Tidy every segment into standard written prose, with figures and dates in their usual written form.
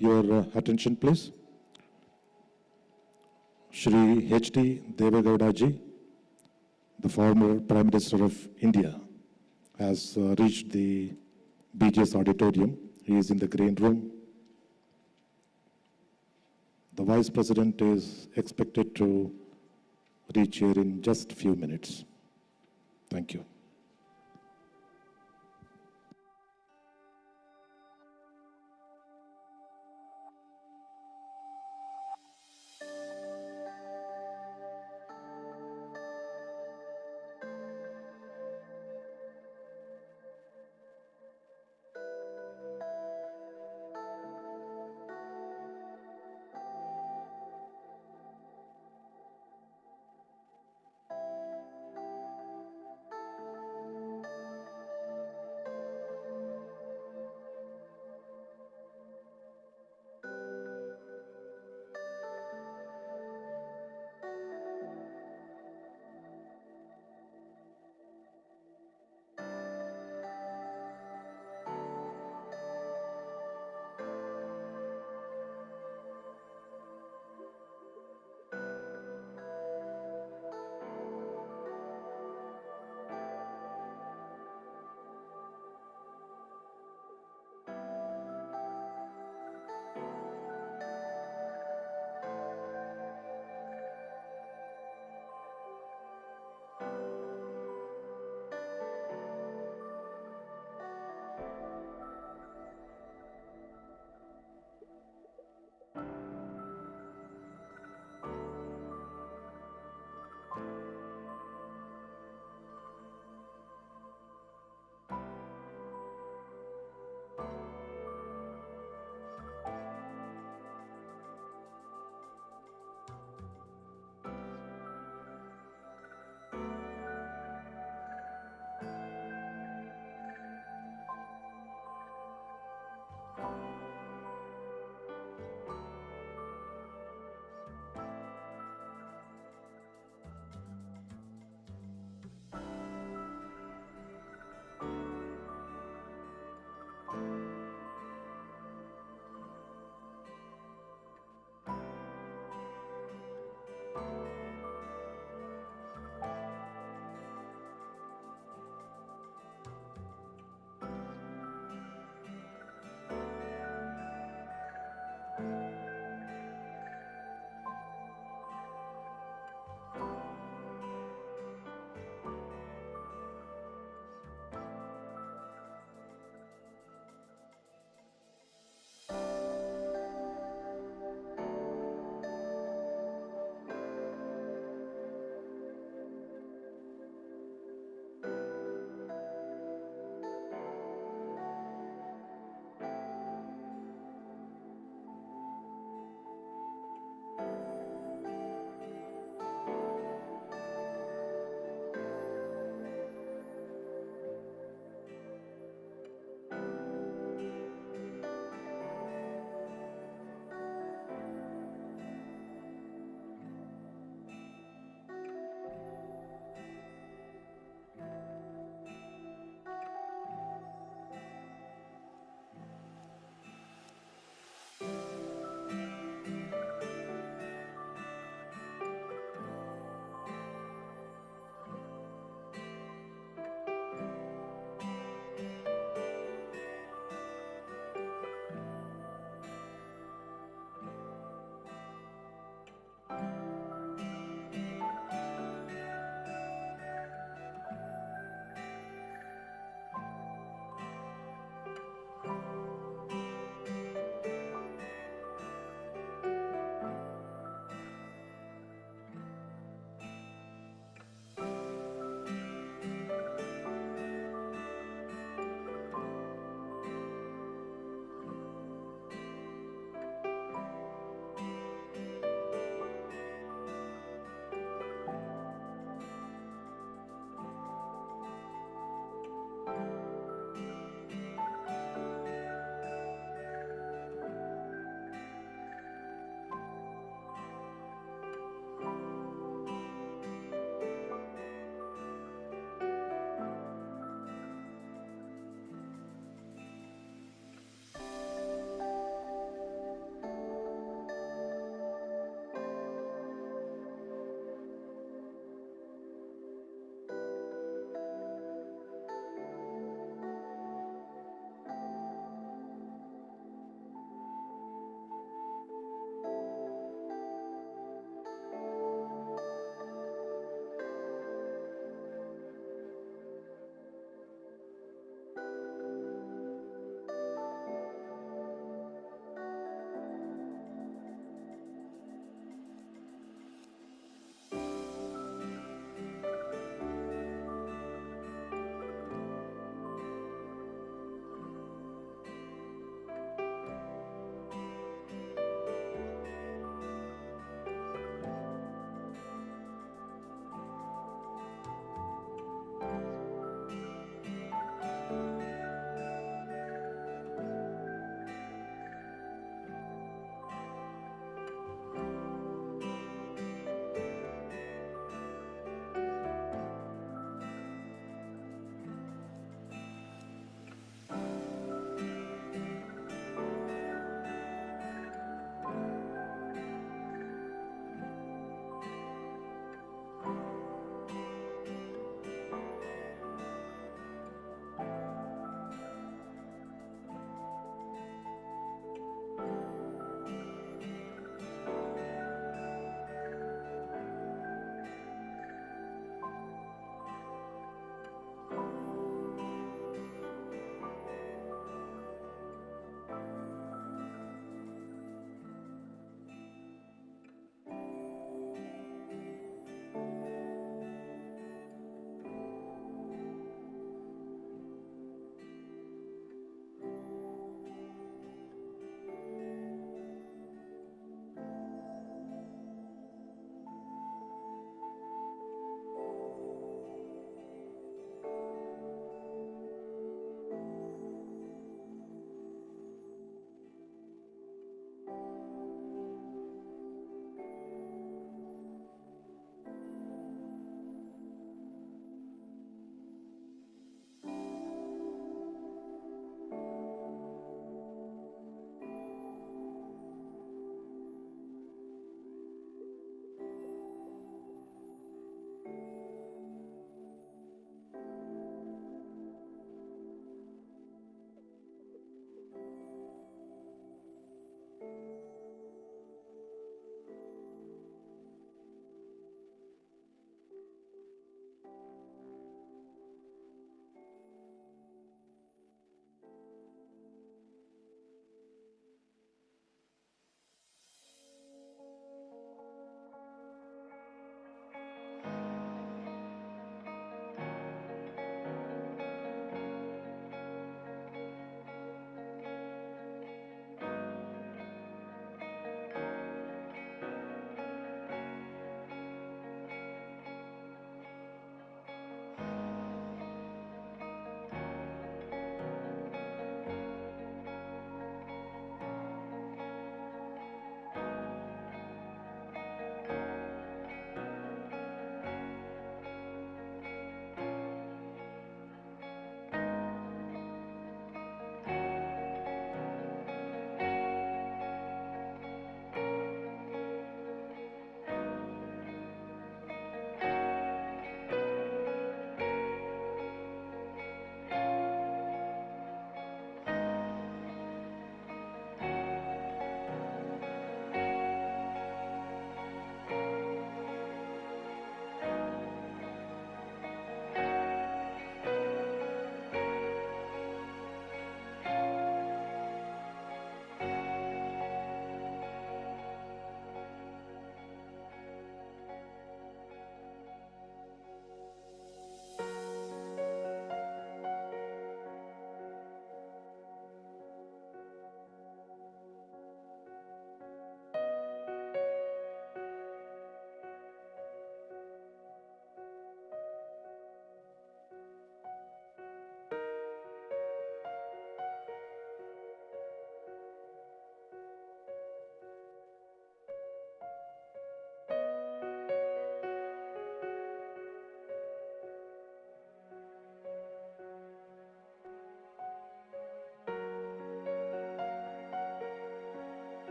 Your attention, please. Shri H.D. Devegowda ji, the former Prime Minister of India, has reached the BGS auditorium. He is in the green room. The Vice President is expected to reach here in just a few minutes. Thank you.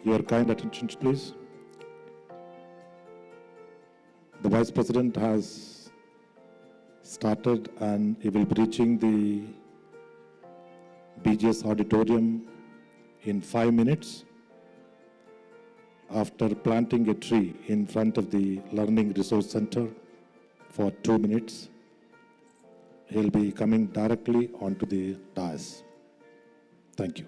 Your kind attention, please. The Vice President has started and he will be reaching the BGS auditorium in 5 minutes after planting a tree in front of the Learning Resource Center for 2 minutes. He'll be coming directly onto the dais. Thank you.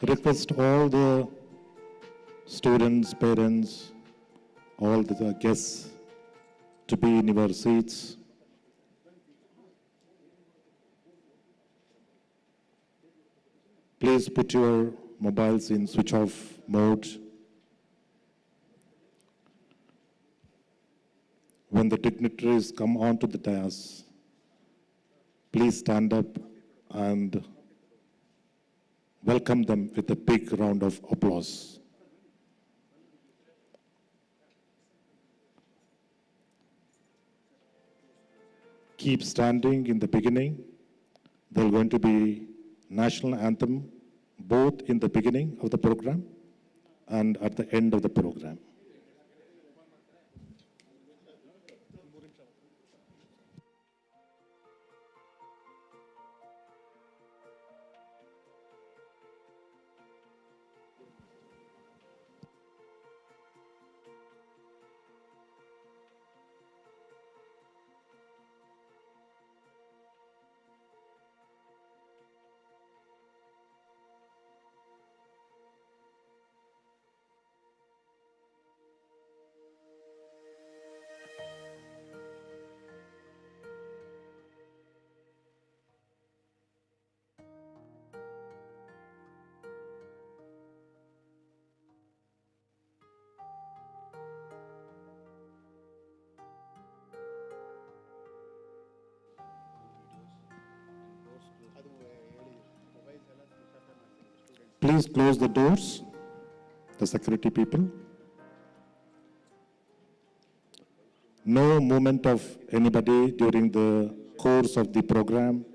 Request all the students, parents, all the guests to be in your seats. Please put your mobiles in switch off mode. When the dignitaries come onto the dais, please stand up and welcome them with a big round of applause. Keep standing in the beginning. There's going to be national anthem both in the beginning of the program and at the end of the program. Please close the doors, the security people. No movement of anybody during the course of the program.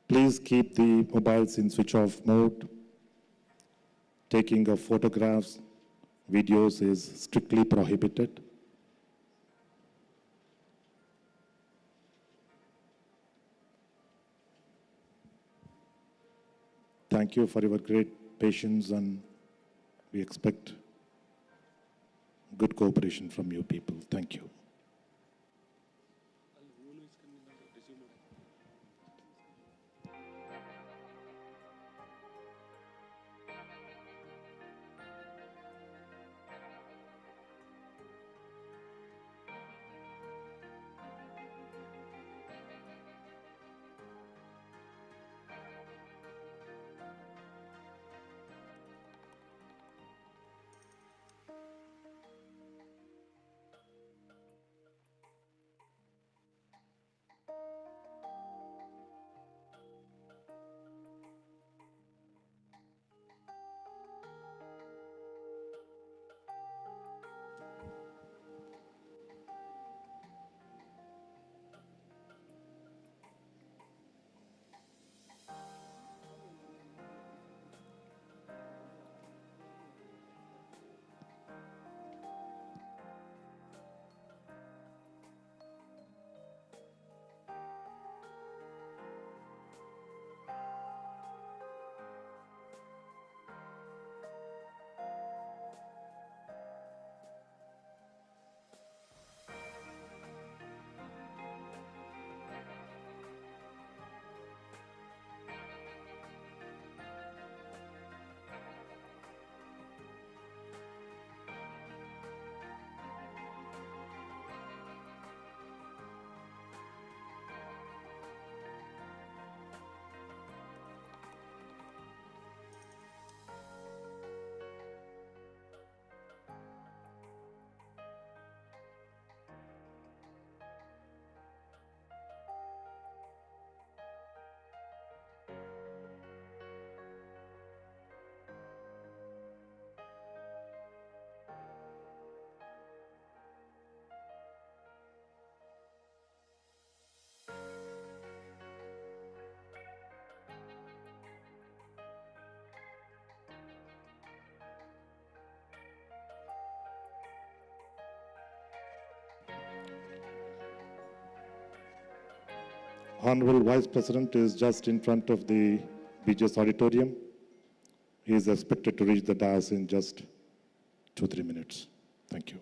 Please keep the mobiles in switch off mode. Taking of photographs, videos is strictly prohibited. Thank you for your great patience, and we expect good cooperation from you people. Thank you. Honorable Vice President is just in front of the BJS auditorium. He is expected to reach the dais in just 2-3 minutes. Thank you.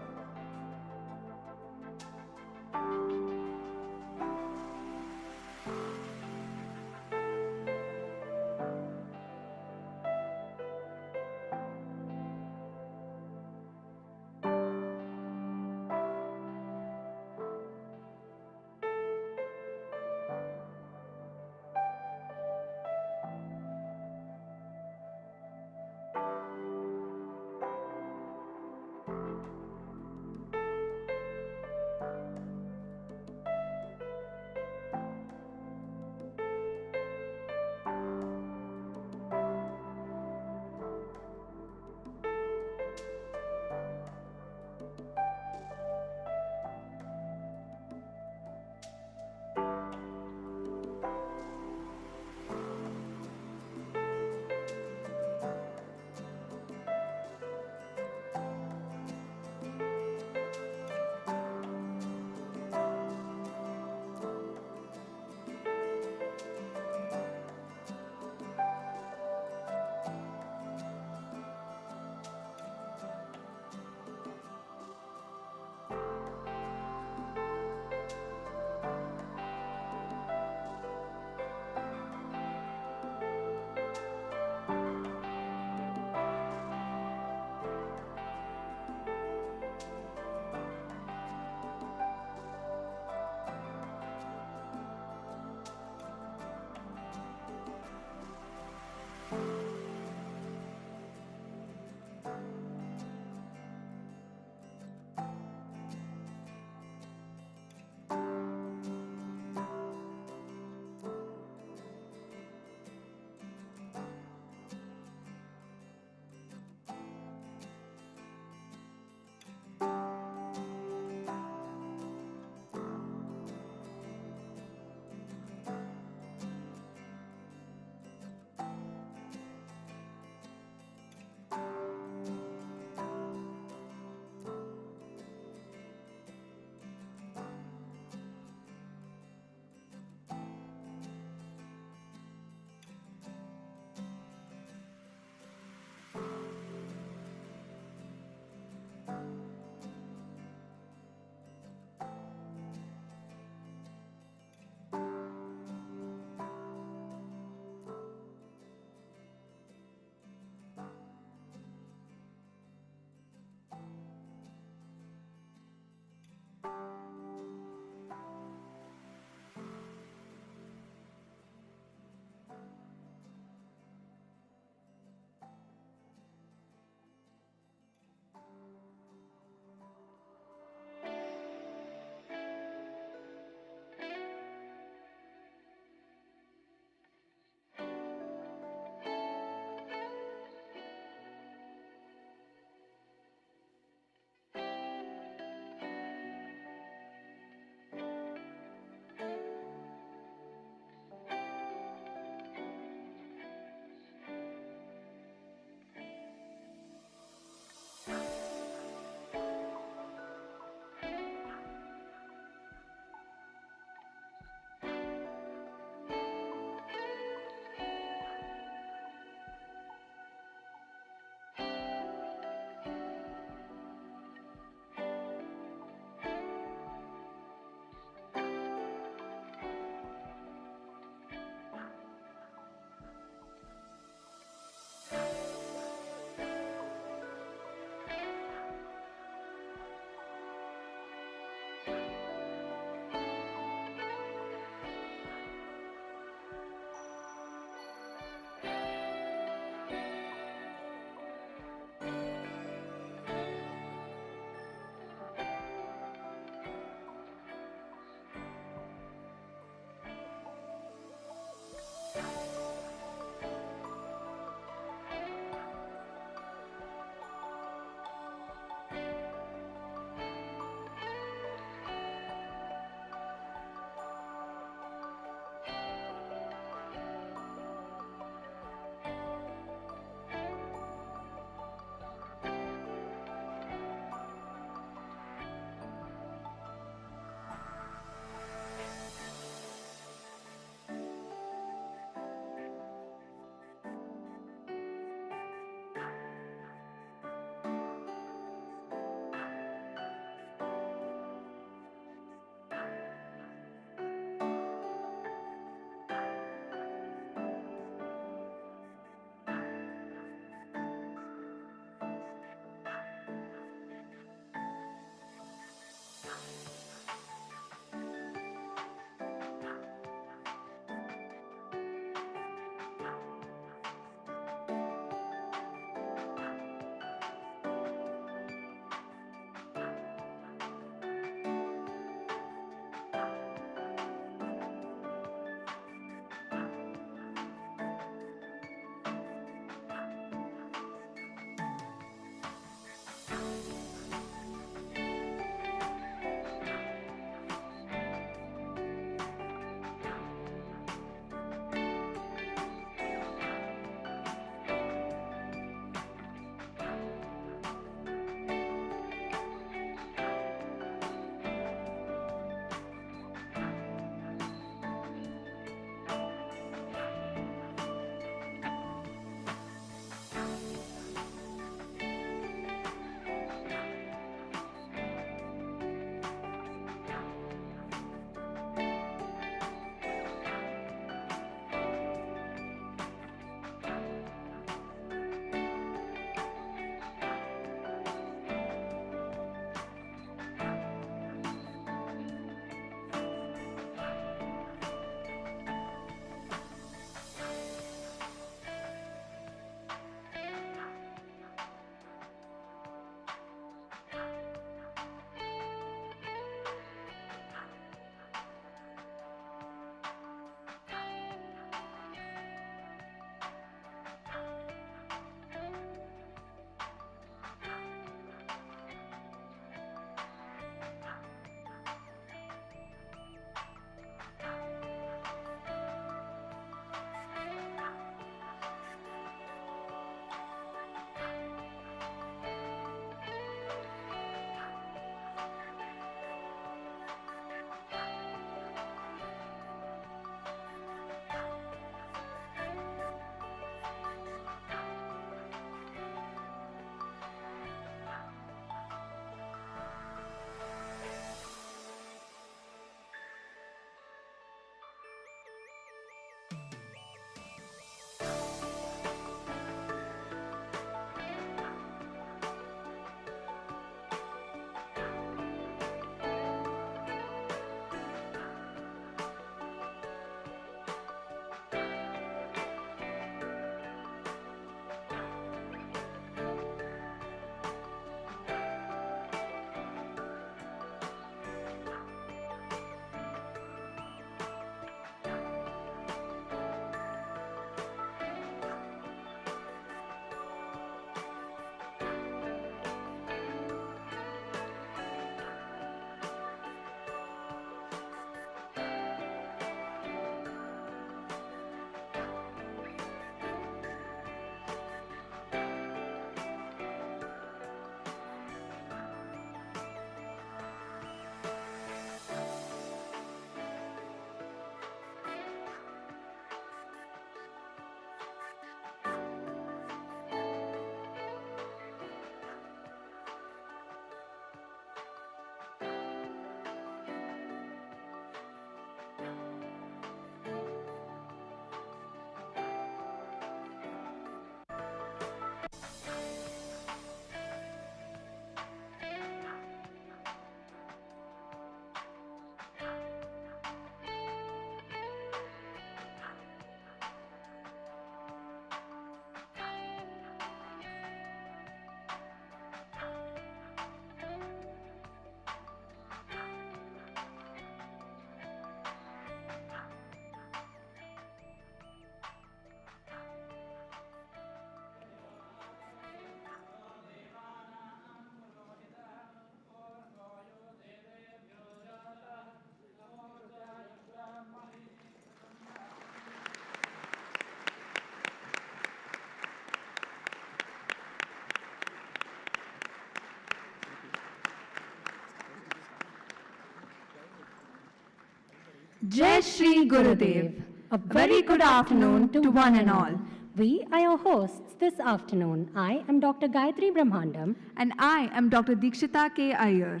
Jai Shri Gurudev. A very good afternoon to one and all. We are your hosts this afternoon. I am Dr. Gayatri Brahmandam. And I am Dr. Dikshita K. Iyer.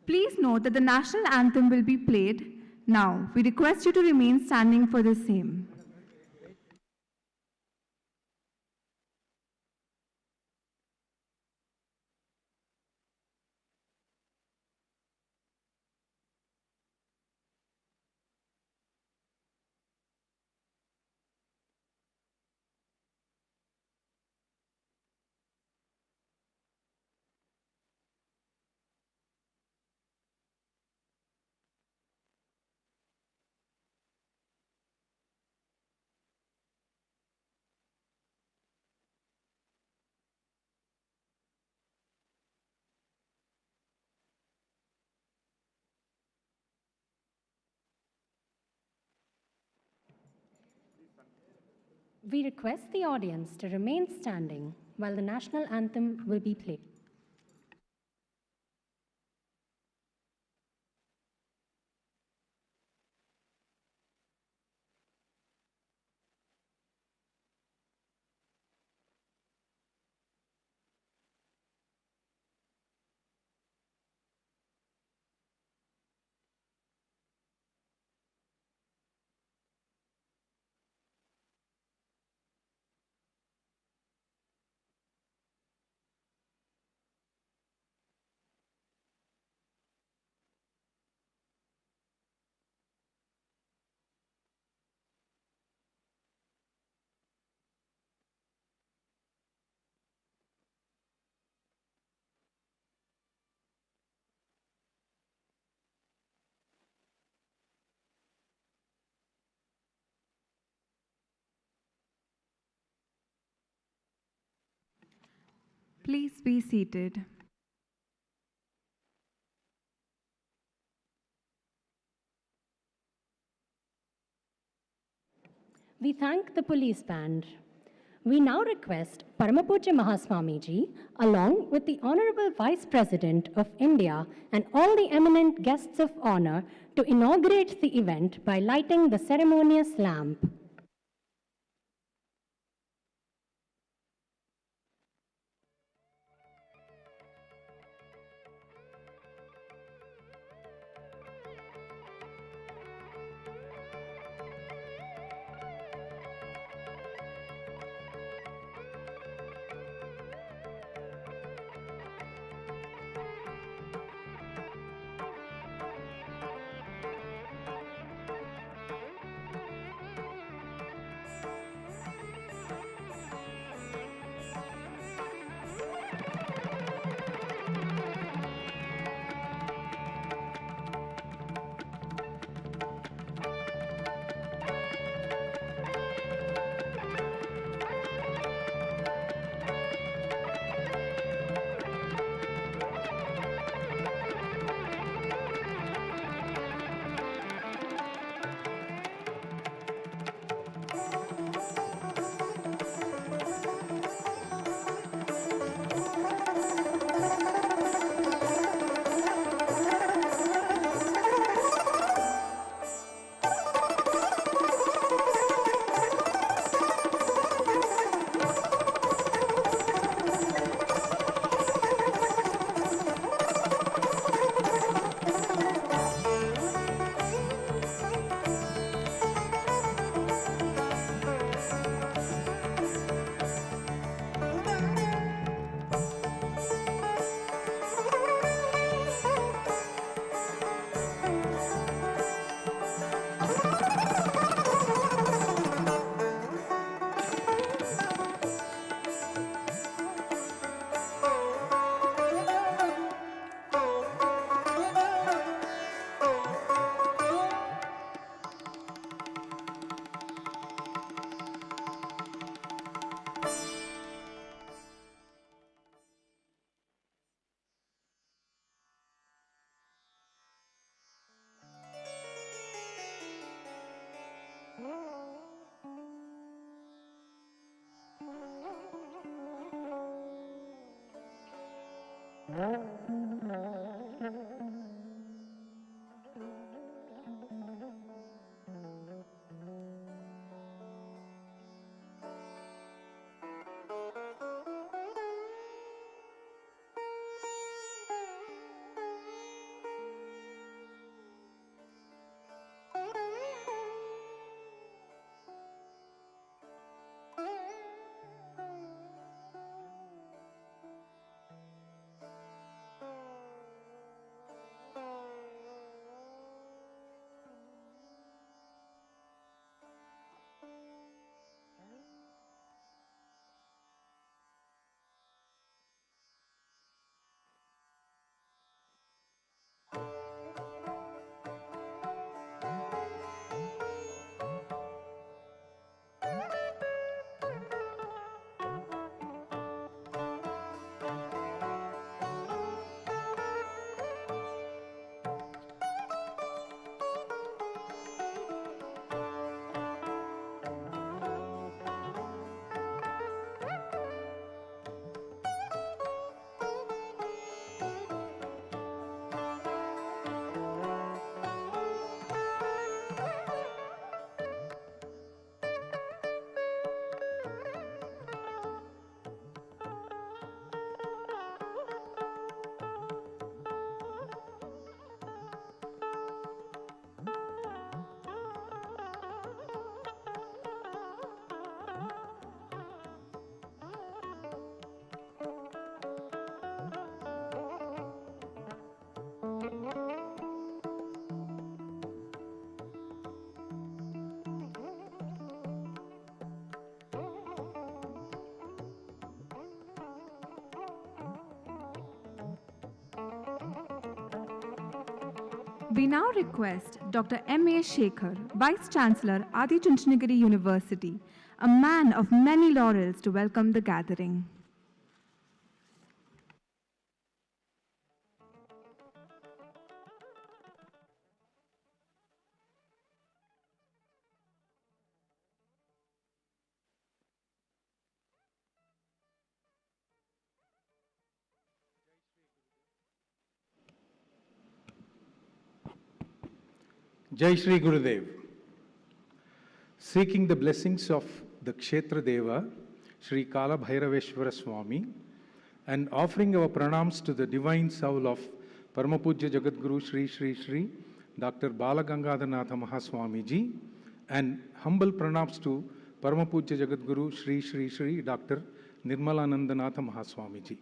Please note that the national anthem will be played now. We request you to remain standing for the same. We request the audience to remain standing while the national anthem will be played. Please be seated. We thank the police band. We now request Paramapuja Mahaswamiji, along with the Honorable Vice President of India and all the eminent guests of honor, to inaugurate the event by lighting the ceremonious lamp. We now request Dr. M.A. Shekhar, Vice Chancellor, Adichunchanagiri University, a man of many laurels, to welcome the gathering. Jai Shri Gurudev. Seeking the blessings of the Kshetra Deva, Shri Kala Bhairaveshwara Swami, and offering our pranams to the divine soul of Paramapujya Jagadguru Shri Shri Shri Dr. Balagangadhanatha Mahaswami Ji, and humble pranams to Paramapujya Jagadguru Shri Shri Shri Dr. Nirmalanandanatha Mahaswami Ji.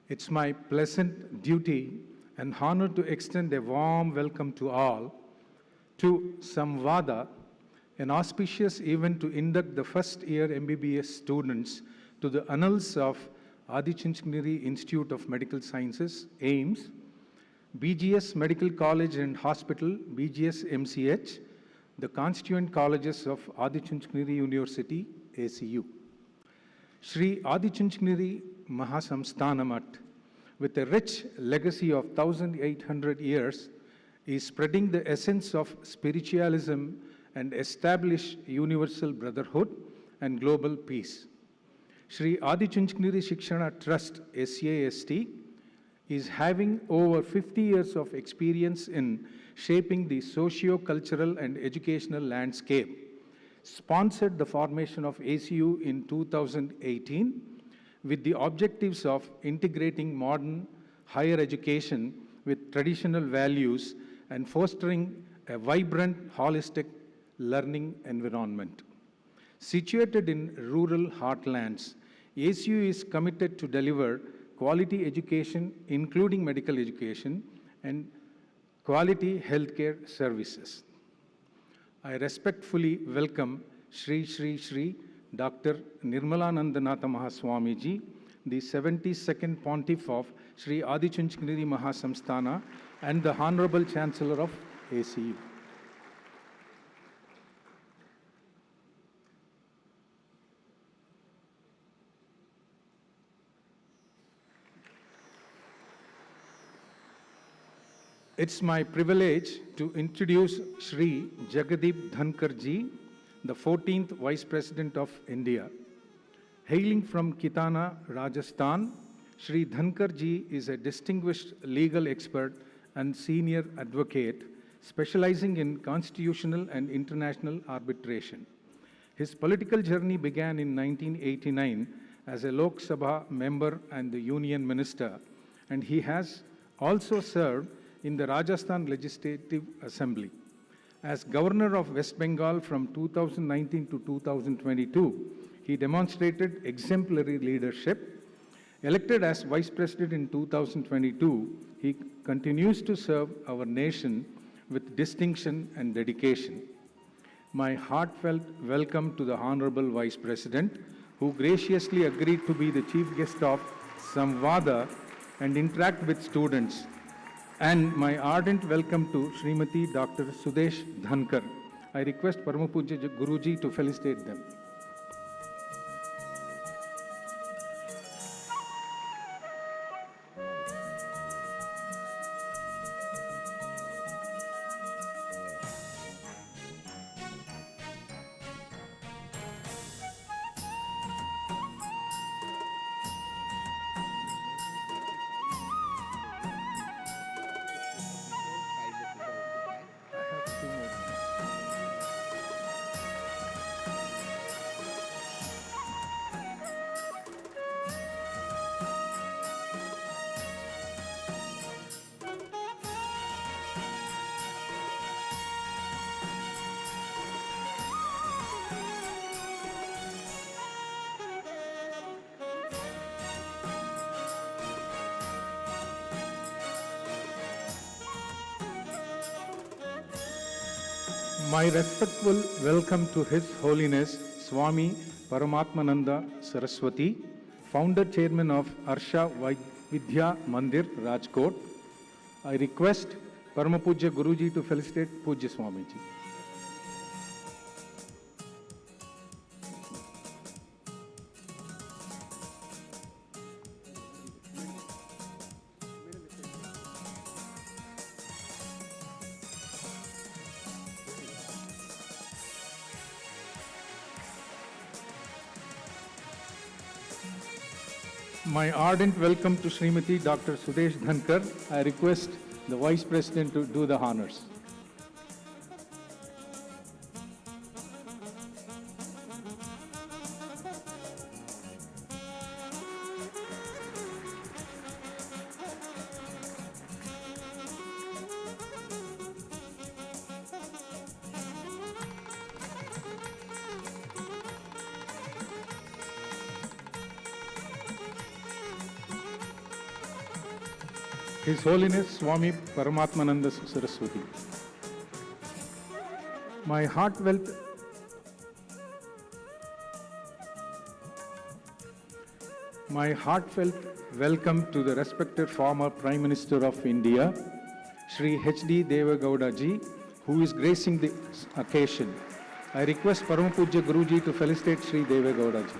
It's my pleasant duty and honor to extend a warm welcome to all to Samvada, an auspicious event to induct the first-year MBBS students to the annals of Adichunchanagiri Institute of Medical Sciences, AIMS, BGS Medical College and Hospital, BGS MCH, the constituent colleges of Adichunchanagiri University, ACU. Shri Adichunchanagiri Mahasamsthanamat, with a rich legacy of 1,800 years, is spreading the essence of spiritualism and establish universal brotherhood and global peace. Shri Adichunchanagiri Shikshana Trust, SAST, is having over 50 years of experience in shaping the socio-cultural and educational landscape, sponsored the formation of ACU in 2018 with the objectives of integrating modern higher education with traditional values and fostering a vibrant, holistic learning environment. Situated in rural heartlands, ACU is committed to deliver quality education, including medical education, and quality healthcare services. I respectfully welcome Shri Shri Shri Dr. Nirmalanandanatha Mahaswami Ji, the 72nd Pontiff of Shri Adichunchanagiri Mahasamsthana and the Honorable Chancellor of ACU. It's my privilege to introduce Shri Jagdeep Dhankar Ji, the 14th Vice President of India. Hailing from Kitana, Rajasthan, Shri Dhankar Ji is a distinguished legal expert and senior advocate specializing in constitutional and international arbitration. His political journey began in 1989 as a Lok Sabha member and the Union Minister, and he has also served in the Rajasthan Legislative Assembly. As Governor of West Bengal from 2019 to 2022, he demonstrated exemplary leadership. Elected as Vice President in 2022, he continues to serve our nation with distinction and dedication. My heartfelt welcome to the Honorable Vice President, who graciously agreed to be the chief guest of Samvada and interact with students. And my ardent welcome to Srimati Dr. Sudesh Dhankar. I request Paramapujya Guruji to felicitate them. My respectful welcome to His Holiness Swami Paramatmananda Saraswati, Founder Chairman of Arsha Vidya Mandir, Rajkot. I request Parama Pujya Guruji to felicitate Pujya Swamiji. My ardent welcome to Srimati Dr. Sudesh Dhankar. I request the Vice President to do the honors. His Holiness Swami Paramatmananda Saraswati. My heartfelt welcome to the respected former Prime Minister of India, Shri H.D. Deve Gowda ji, who is gracing the occasion. I request Parama Pujya Guruji to felicitate Shri Deve Gowda ji.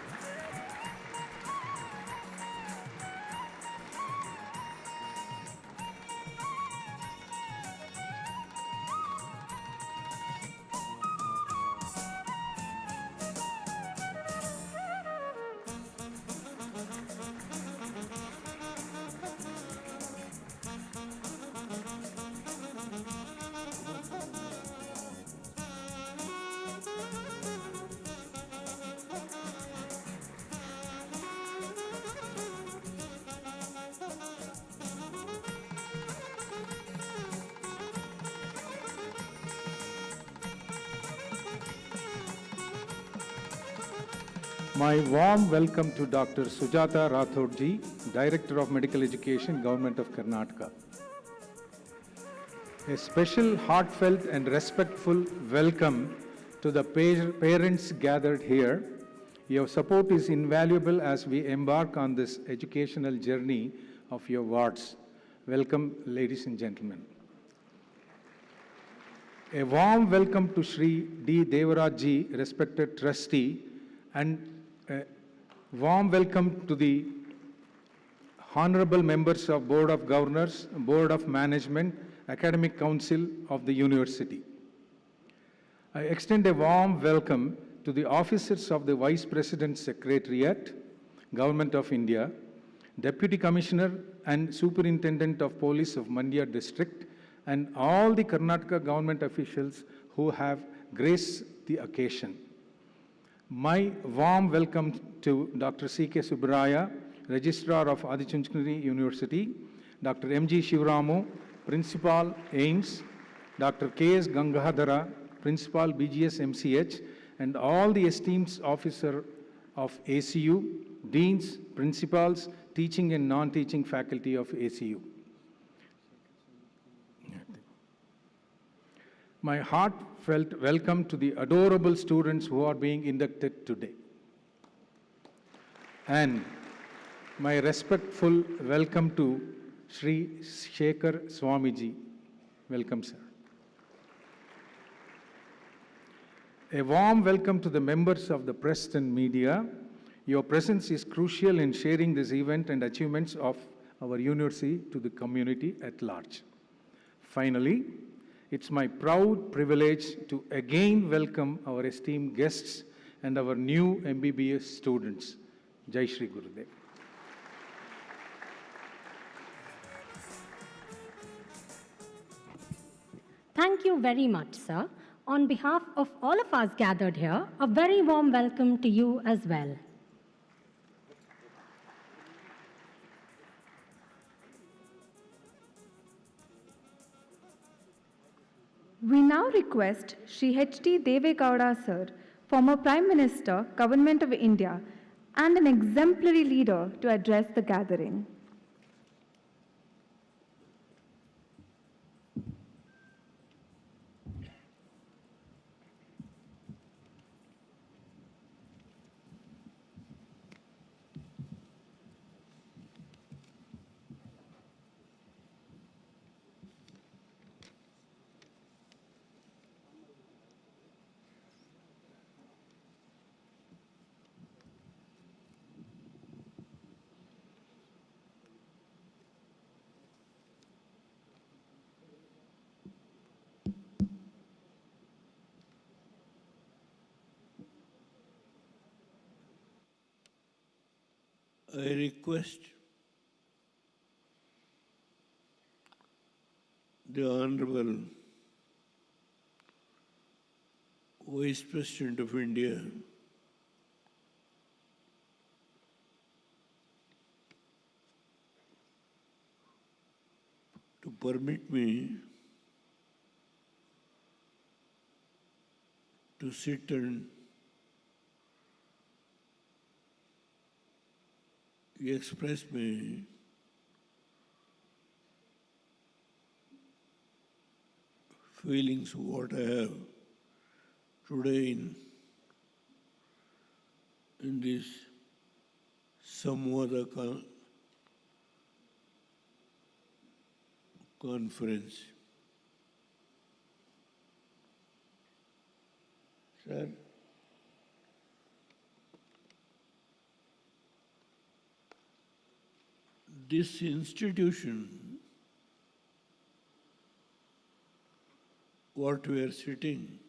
My warm welcome to Dr. Sujata Rathod ji, Director of Medical Education, Government of Karnataka. A special heartfelt and respectful welcome to the parents gathered here. Your support is invaluable as we embark on this educational journey of your wards. Welcome, ladies and gentlemen. A warm welcome to Shri D. Devaraj ji, respected trustee, and a warm welcome to the honorable members of Board of Governors, Board of Management, Academic Council of the University. I extend a warm welcome to the officers of the Vice President's Secretariat, Government of India, Deputy Commissioner and Superintendent of Police of Mandya District, and all the Karnataka government officials who have graced the occasion. My warm welcome to Dr. C.K. Subbaraya, Registrar of Adichunchanagiri University, Dr. M.G. Shivaramu, Principal AIMS, Dr. K.S. Gangadhara, Principal BGS MCH, and all the esteemed officers of ACU, Deans, Principals, teaching and non-teaching faculty of ACU. My heartfelt welcome to the adorable students who are being inducted today. And my respectful welcome to Shri Shekhar Swamiji. Welcome, sir. A warm welcome to the members of the press and media. Your presence is crucial in sharing this event and achievements of our university to the community at large. Finally, it's my proud privilege to again welcome our esteemed guests and our new MBBS students. Jai Shri Gurudev. Thank you very much, sir. On behalf of all of us gathered here, a very warm welcome to you as well. We now request Shri H.D. Deve Gowda sir, former Prime Minister, Government of India, and an exemplary leader to address the gathering. I request the Honorable Vice President of India to permit me to sit and express my feelings, what I have today in this Samvada conference. Sir, this institution, what we are sitting,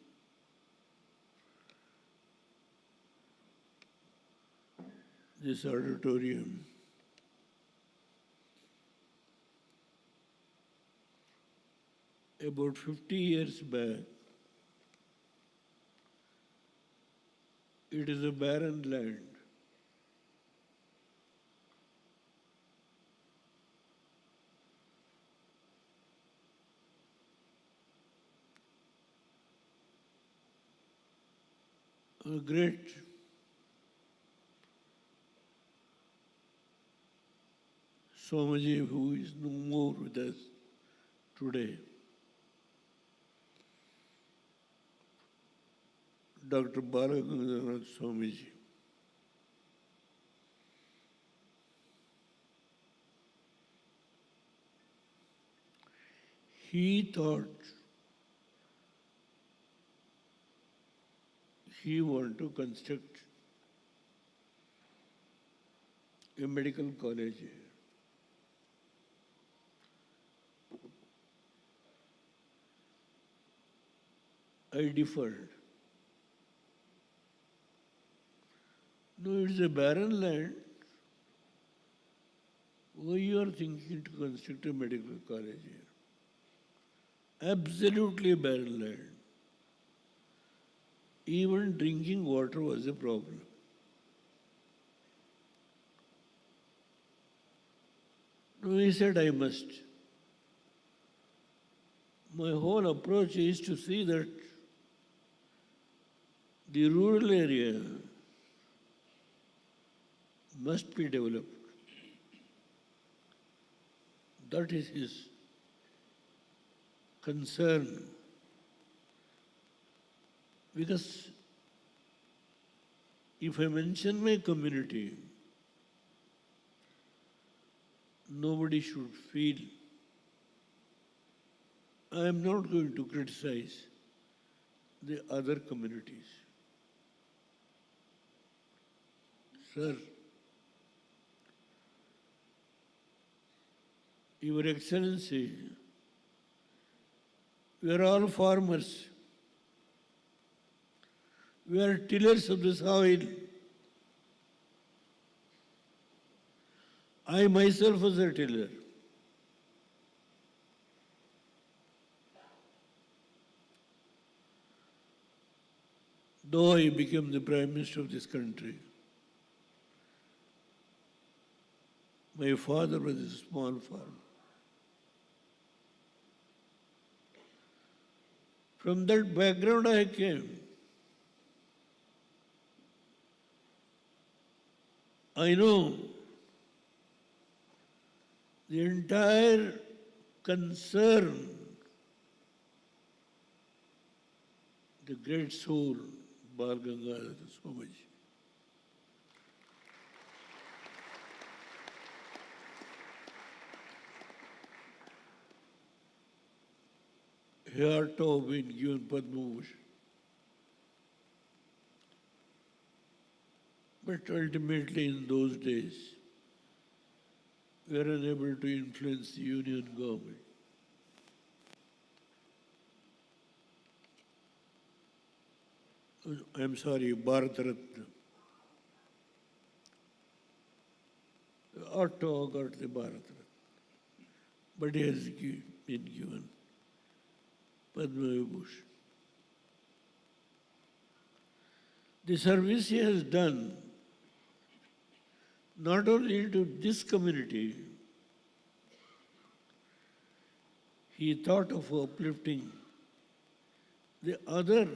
this auditorium, about 50 years back, it is a barren land. A great Swamiji, who is no more with us today, Dr. Balagangadhar Swamiji, he thought he wanted to construct a medical college here. I deferred. No, it's a barren land. Why you are thinking to construct a medical college here? Absolutely barren land. Even drinking water was a problem. No, he said, I must. My whole approach is to see that the rural area must be developed. That is his concern. Because if I mention my community, nobody should feel. I am not going to criticize the other communities. Sir, Your Excellency, we are all farmers. We are tillers of the soil. I myself was a tiller. Though I became the Prime Minister of this country, my father was a small farmer. From that background I came. I know the entire concern, the great soul, Bal Gangadhar Swamiji. He ought to have been given Padma Bhushan. But ultimately in those days, we were unable to influence the union government. I'm sorry, Bharat Ratna. ought to have got the Bharat Ratna, but he has been given Padma Vibhushan. The service he has done not only to this community, he thought of uplifting the other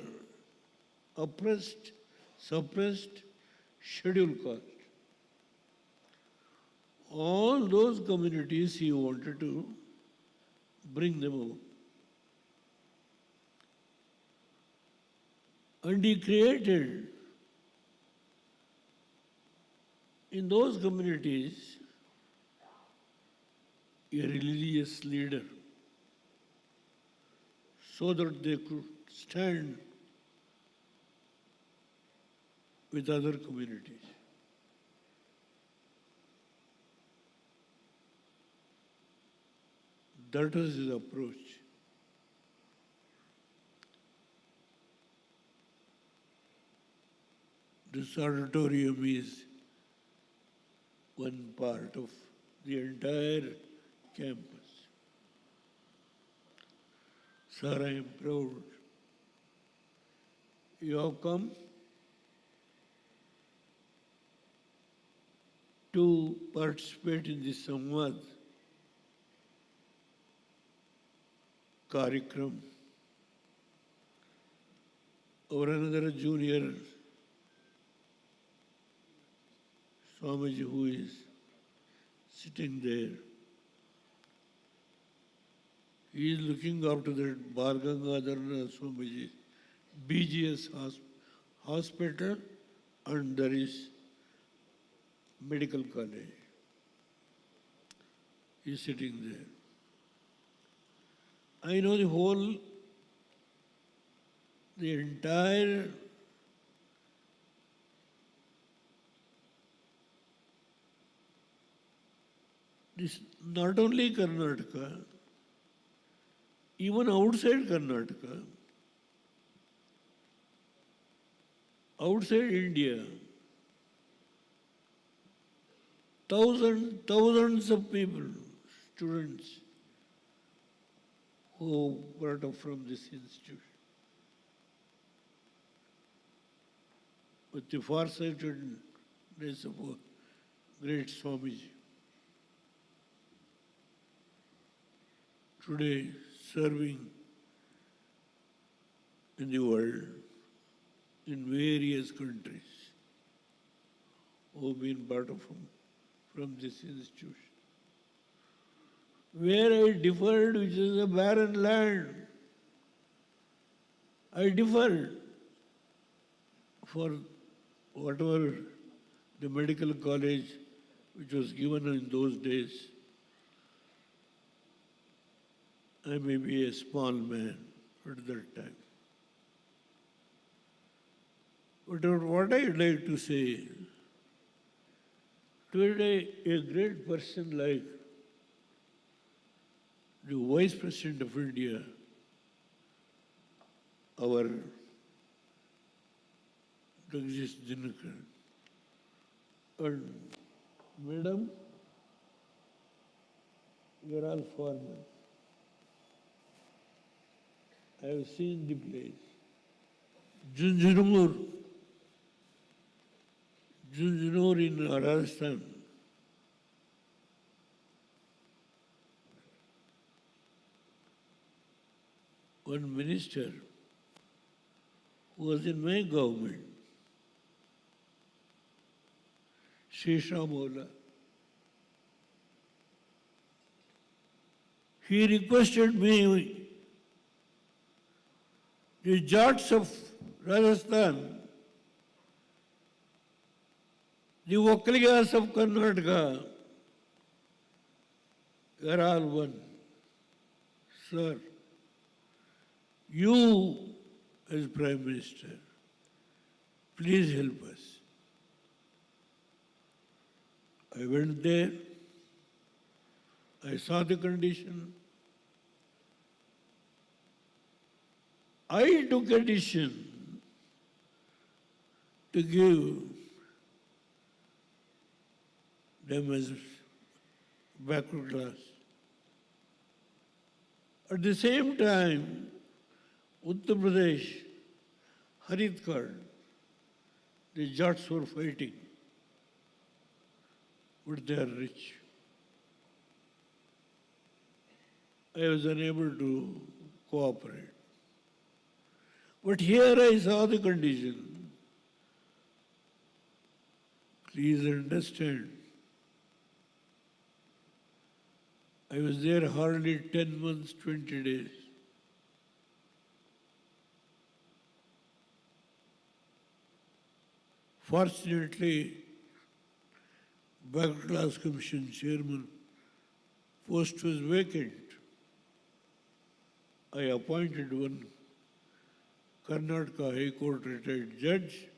oppressed, suppressed, scheduled caste. All those communities he wanted to bring them up. And he created in those communities a religious leader so that they could stand with other communities. That was his approach. This auditorium is one part of the entire campus. Sir, I am proud. You have come to participate in this Samvada Karikram. Our another junior Swamiji who is sitting there, he is looking after that Bhargangadharna Swamiji, BGS hospital, and there is medical college. He is sitting there. I know the entire this, not only Karnataka, even outside Karnataka, outside India, thousands of people, students, who brought up from this institution. With the farsightedness of a great Swamiji. Today, serving in the world, in various countries, who have been brought up from this institution. Where I differed, which is a barren land, I differed for whatever the medical college which was given in those days. I may be a small man at that time. But what I would like to say, today a great person like the Vice President of India, our Jagdish Dinakar, and Madam, you are all foreigners. I have seen the place. Junjunur in Rajasthan. One minister who was in my government, Shesha, he requested me, the Jats of Rajasthan, the Vakaliyas of Karnataka, we are all one. Sir, you as Prime Minister, please help us. I went there, I saw the condition. I took a decision to give them as backward class. At the same time, Uttar Pradesh, Haridwar, the Jats were fighting, but they are rich. I was unable to cooperate. But here I saw the condition. Please understand. I was there hardly 10 months, 20 days. Fortunately, Backward Class Commission chairman post was vacant. I appointed one Karnataka High Court retired judge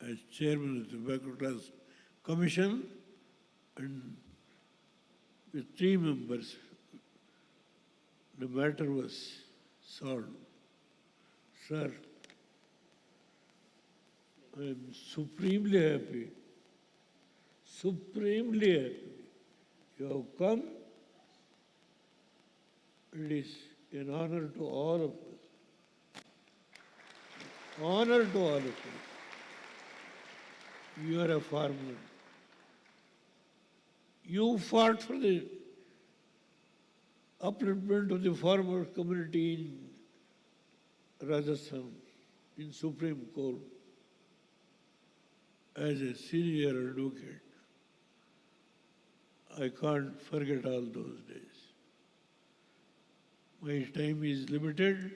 as chairman of the Backward Class Commission, and with 3 members, the matter was solved. Sir, I am supremely happy. Supremely happy. You have come. It is an honor to all of us. Honor to all of us. You are a farmer. You fought for the upliftment of the farmer community in Rajasthan, in Supreme Court, as a senior advocate. I can't forget all those days. My time is limited.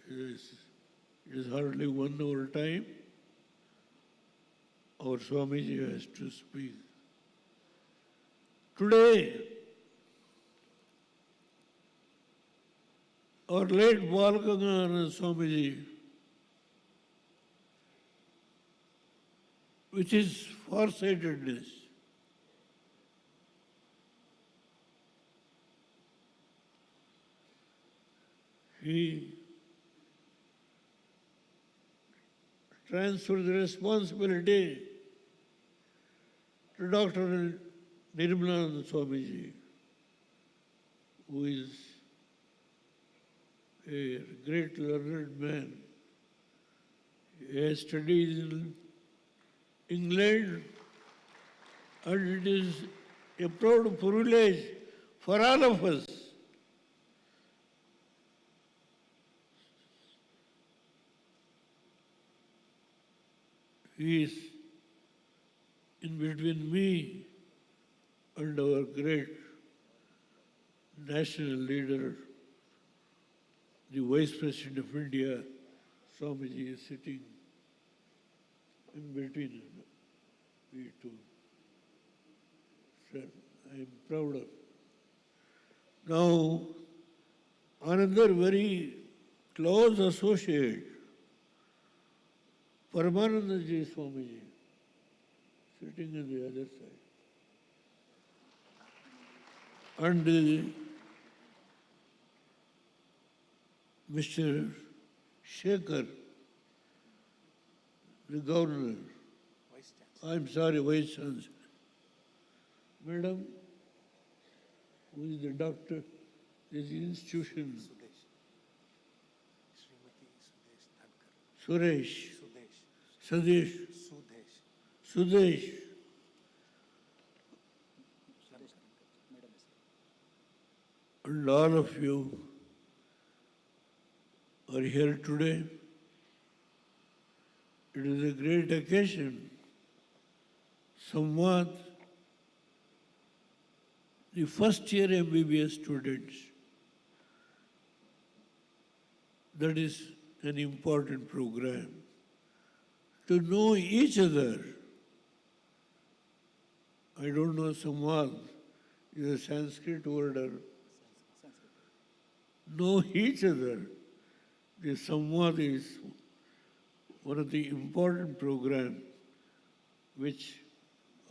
It is hardly 1 hour time. Our Swamiji has to speak. Today, our late Balganga Swamiji, with his farsightedness, he transferred the responsibility to Dr. Nirmalananda Swamiji, who is a great learned man. He has studied in England, and it is a proud privilege for all of us. He is in between me and our great national leader, the Vice President of India, Swamiji, is sitting in between we two. Sir, I am proud of. Now, another very close associate, Paramanandaji Swamiji, sitting on the other side. And Mr. Shekhar, the governor, I'm sorry, Vice Chancellor. Madam, who is the doctor, this institution, Suresh, Sadesh, Sudesh. And all of you are here today. It is a great occasion. Samvada, the first year MBBS students, that is an important program. To know each other. I don't know, Samvada is a Sanskrit word. Know each other. The Samvada is one of the important programs which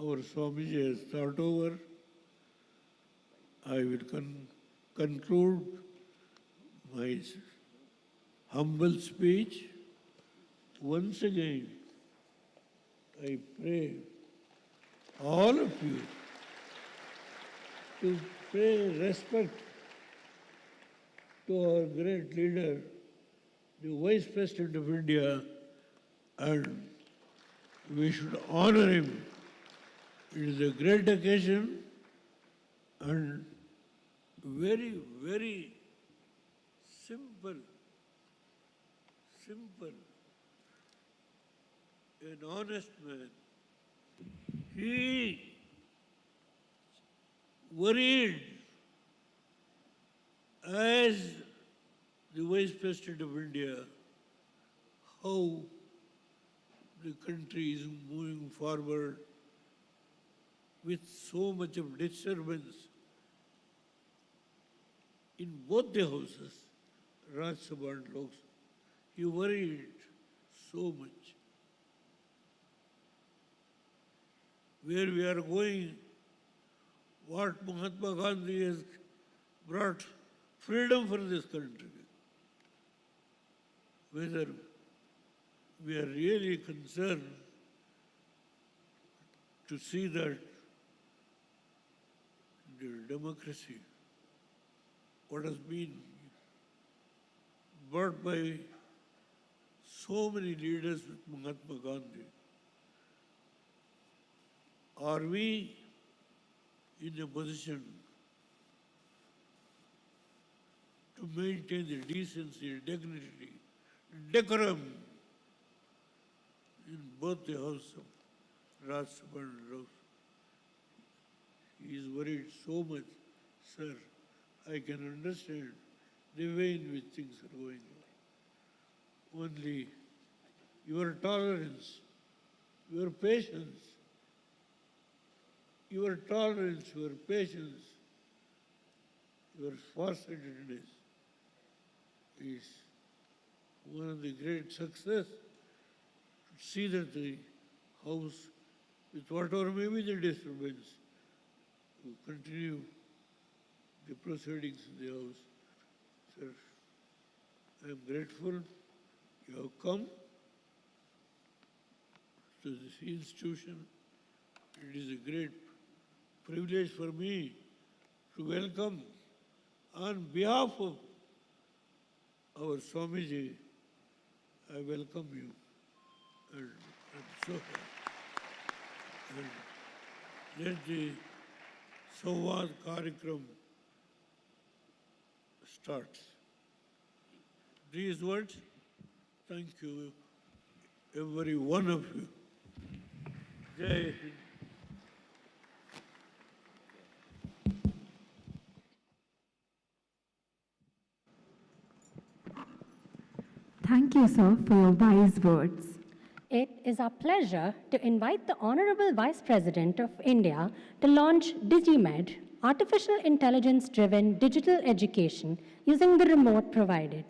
our Swamiji has thought over. I will conclude my humble speech. Once again, I pray all of you to pay respect to our great leader, the Vice President of India, and we should honor him. It is a great occasion and very, very simple, an honest man. He worried as the Vice President of India how the country is moving forward with so much of disturbance in both the houses, Rajya Sabha and Lok Sabha. He worried so much. Where we are going, what Mahatma Gandhi has brought freedom for this country. Whether we are really concerned to see that the democracy, what has been brought by so many leaders with Mahatma Gandhi, are we in a position to maintain the decency, dignity, decorum in both the House of Rajya Sabha and Lok Sabha? He is worried so much, sir. I can understand the way in which things are going on. Only your tolerance, your patience, your patience, your farsightedness is one of the great success. To see that the House, with whatever may be the disturbance, will continue the proceedings in the House. Sir, I am grateful you have come to this institution. It is a great privilege for me to welcome on behalf of our Swamiji. I welcome you and I'm so happy. And let the Samvada Karikram start. These words, thank you, every one of you. Jai Hind. Thank you, sir, for your wise words. It is our pleasure to invite the Honorable Vice President of India to launch DigiMed, artificial intelligence-driven digital education using the remote provided.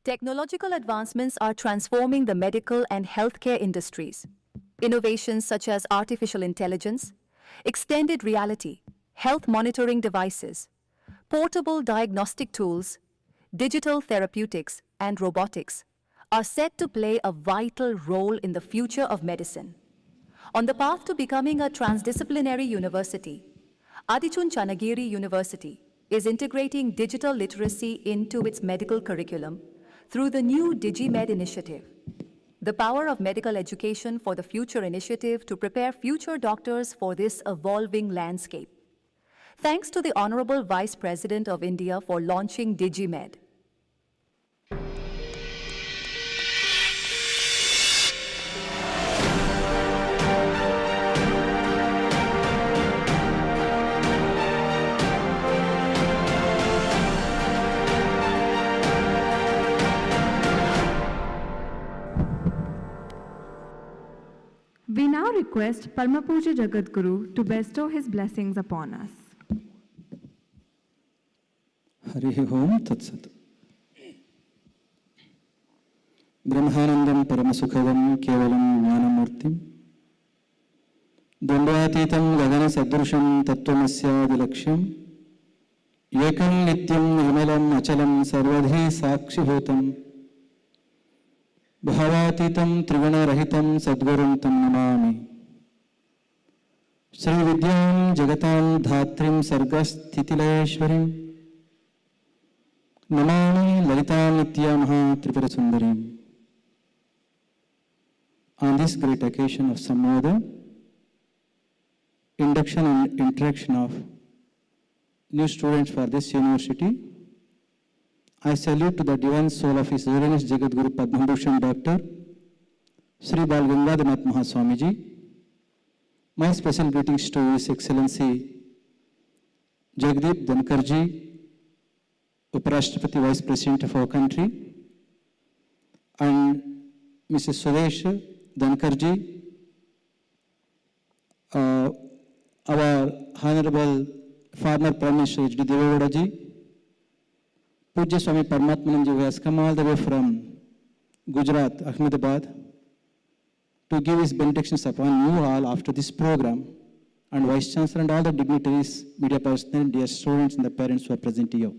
Technological advancements are transforming the medical and healthcare industries. Innovations such as artificial intelligence, extended reality, health monitoring devices, portable diagnostic tools, digital therapeutics, and robotics are set to play a vital role in the future of medicine. On the path to becoming a transdisciplinary university, Adichunchanagiri University is integrating digital literacy into its medical curriculum through the new DigiMed initiative. The Power of Medical Education for the Future initiative to prepare future doctors for this evolving landscape. Thanks to the Honorable Vice President of India for launching DigiMed. request Paramapuja Jagadguru to bestow his blessings upon us. Harihi Om Tat Sat. Brahmanandam Paramasukhavam Kevalam Jnanamurtim Dvandvatitam Gagana Sadrusham Tattvamasya Dilaksham Ekam Nityam Vimalam Achalam Sarvadhi Sakshibhutam Bhavatitam Triguna Rahitam Sadgurum Tam Namami Sri Vidyam Jagatam Dhatrim Sargasthitilayeshwarim Namami Lalita Nitya Maha Tripura Sundarim. On this great occasion of Samvada, induction and interaction of new students for this university, I salute to the divine soul of His Holiness Jagadguru Padma Bhushan Dr. Sri Bal Gangadhar Mahaswamiji. My special greetings to His Excellency Jagdeep Dhankarji, Uparashtrapati Vice President of our country, and Mrs. Suresh Dhankarji, our Honorable former Prime Minister H.D. Devegowda ji, Pujya Swami Paramatmanand who has come all the way from Gujarat, Ahmedabad, to give his benedictions upon you all after this program, and Vice Chancellor and all the dignitaries, media personnel, dear students and the parents who are present here.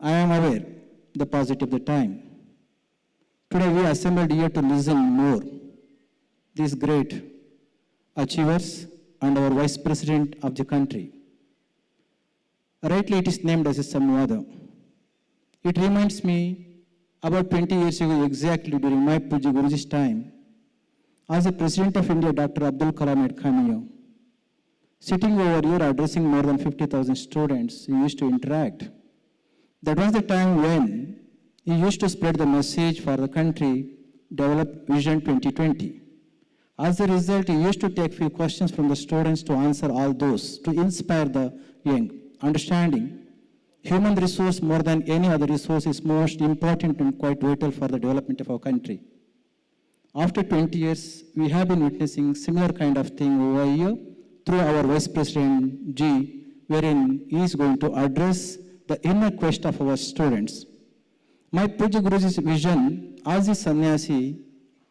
I am aware the positive of the time. Today we assembled here to listen more these great achievers and our Vice President of the country. Rightly it is named as a Samvada. It reminds me about 20 years ago exactly during my Puja Guruji's time, as the President of India, Dr. Abdul Kalam had come here. Sitting over here addressing more than 50,000 students, he used to interact. That was the time when he used to spread the message for the country, develop Vision 2020. As a result, he used to take few questions from the students to answer all those, to inspire the young. Understanding, human resource more than any other resource is most important and quite vital for the development of our country. After 20 years, we have been witnessing similar kind of thing over here through our Vice President G, wherein he is going to address the inner quest of our students. My Puja Guruji's vision, as a sannyasi,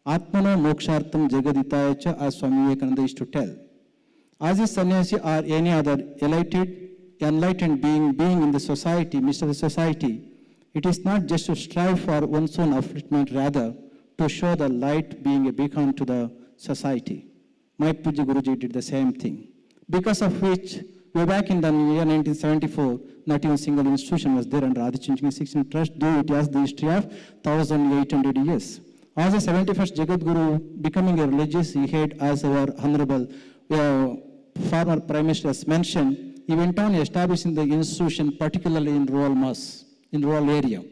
Atmano Mokshartam Jagaditaya Cha, as Swami Vivekananda used to tell. As a sannyasi or any other enlightened being in the society, midst of the society, it is not just to strive for one's own upliftment, rather to show the light being a beacon to the society. My Puja Guruji did the same thing, because of which, way back in the year 1974, not even a single institution was there under Adichunchanagiri Trust, though it has the history of 1,800 years. As the 71st Jagadguru, becoming a religious head, as our Honorable former Prime Minister has mentioned, he went on establishing the institution, particularly in rural area.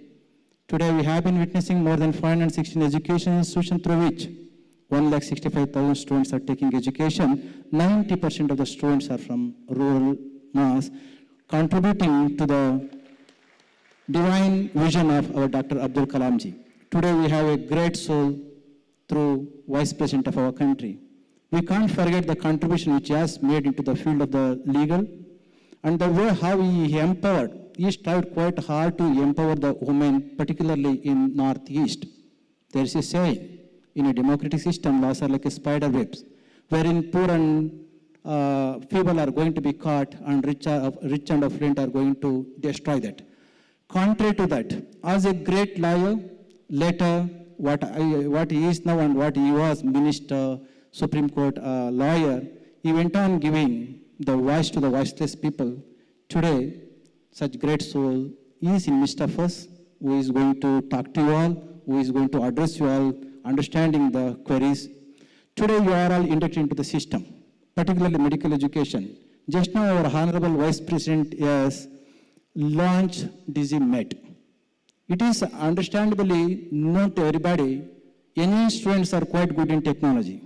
Today we have been witnessing more than 516 education institutions through which 1,65,000 students are taking education. 90% of the students are from rural mass, contributing to the divine vision of our Dr. Abdul Kalam ji. Today we have a great soul through Vice President of our country. We can't forget the contribution which he has made into the field of the legal, and the way how he empowered. He strived quite hard to empower the women, particularly in Northeast. There is a saying, in a democratic system, laws are like a spider webs, wherein poor and feeble are going to be caught, and rich and affluent are going to destroy that. Contrary to that, as a great lawyer, later what he is now and what he was, minister, Supreme Court lawyer, he went on giving the voice to the voiceless people. Today, such great soul is in midst of us, who is going to talk to you all, who is going to address you all, understanding the queries. Today you are all inducted into the system, particularly medical education. Just now our Honorable Vice President has launched DigiMed. It is understandably known to everybody, Indian students are quite good in technology.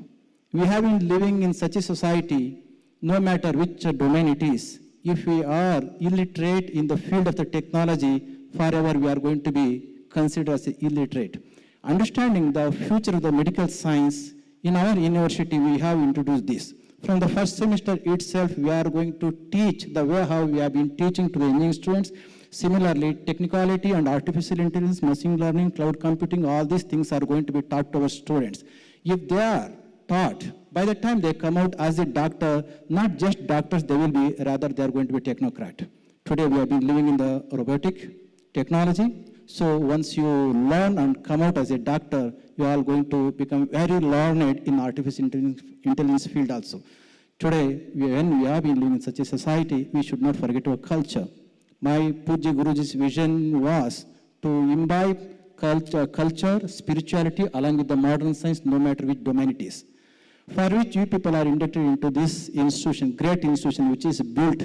We have been living in such a society, no matter which domain it is. If we are illiterate in the field of the technology, forever we are going to be considered as illiterate. Understanding the future of the medical science In our university, we have introduced this. From the first semester itself, we are going to teach the way how we have been teaching to the engineering students. Similarly, technicality and artificial intelligence, machine learning, cloud computing, all these things are going to be taught to our students. If they are taught, by the time they come out as a doctor, not just doctors they will be, rather they are going to be technocrat. Today we have been living in the robotic technology. So once you learn and come out as a doctor, you are going to become very learned in artificial intelligence field also. Today, when we have been living in such a society, we should not forget our culture. My Pujya Guruji's vision was to imbibe culture, spirituality along with the modern science, no matter which domain it is. For which you people are inducted into this institution, great institution, which is built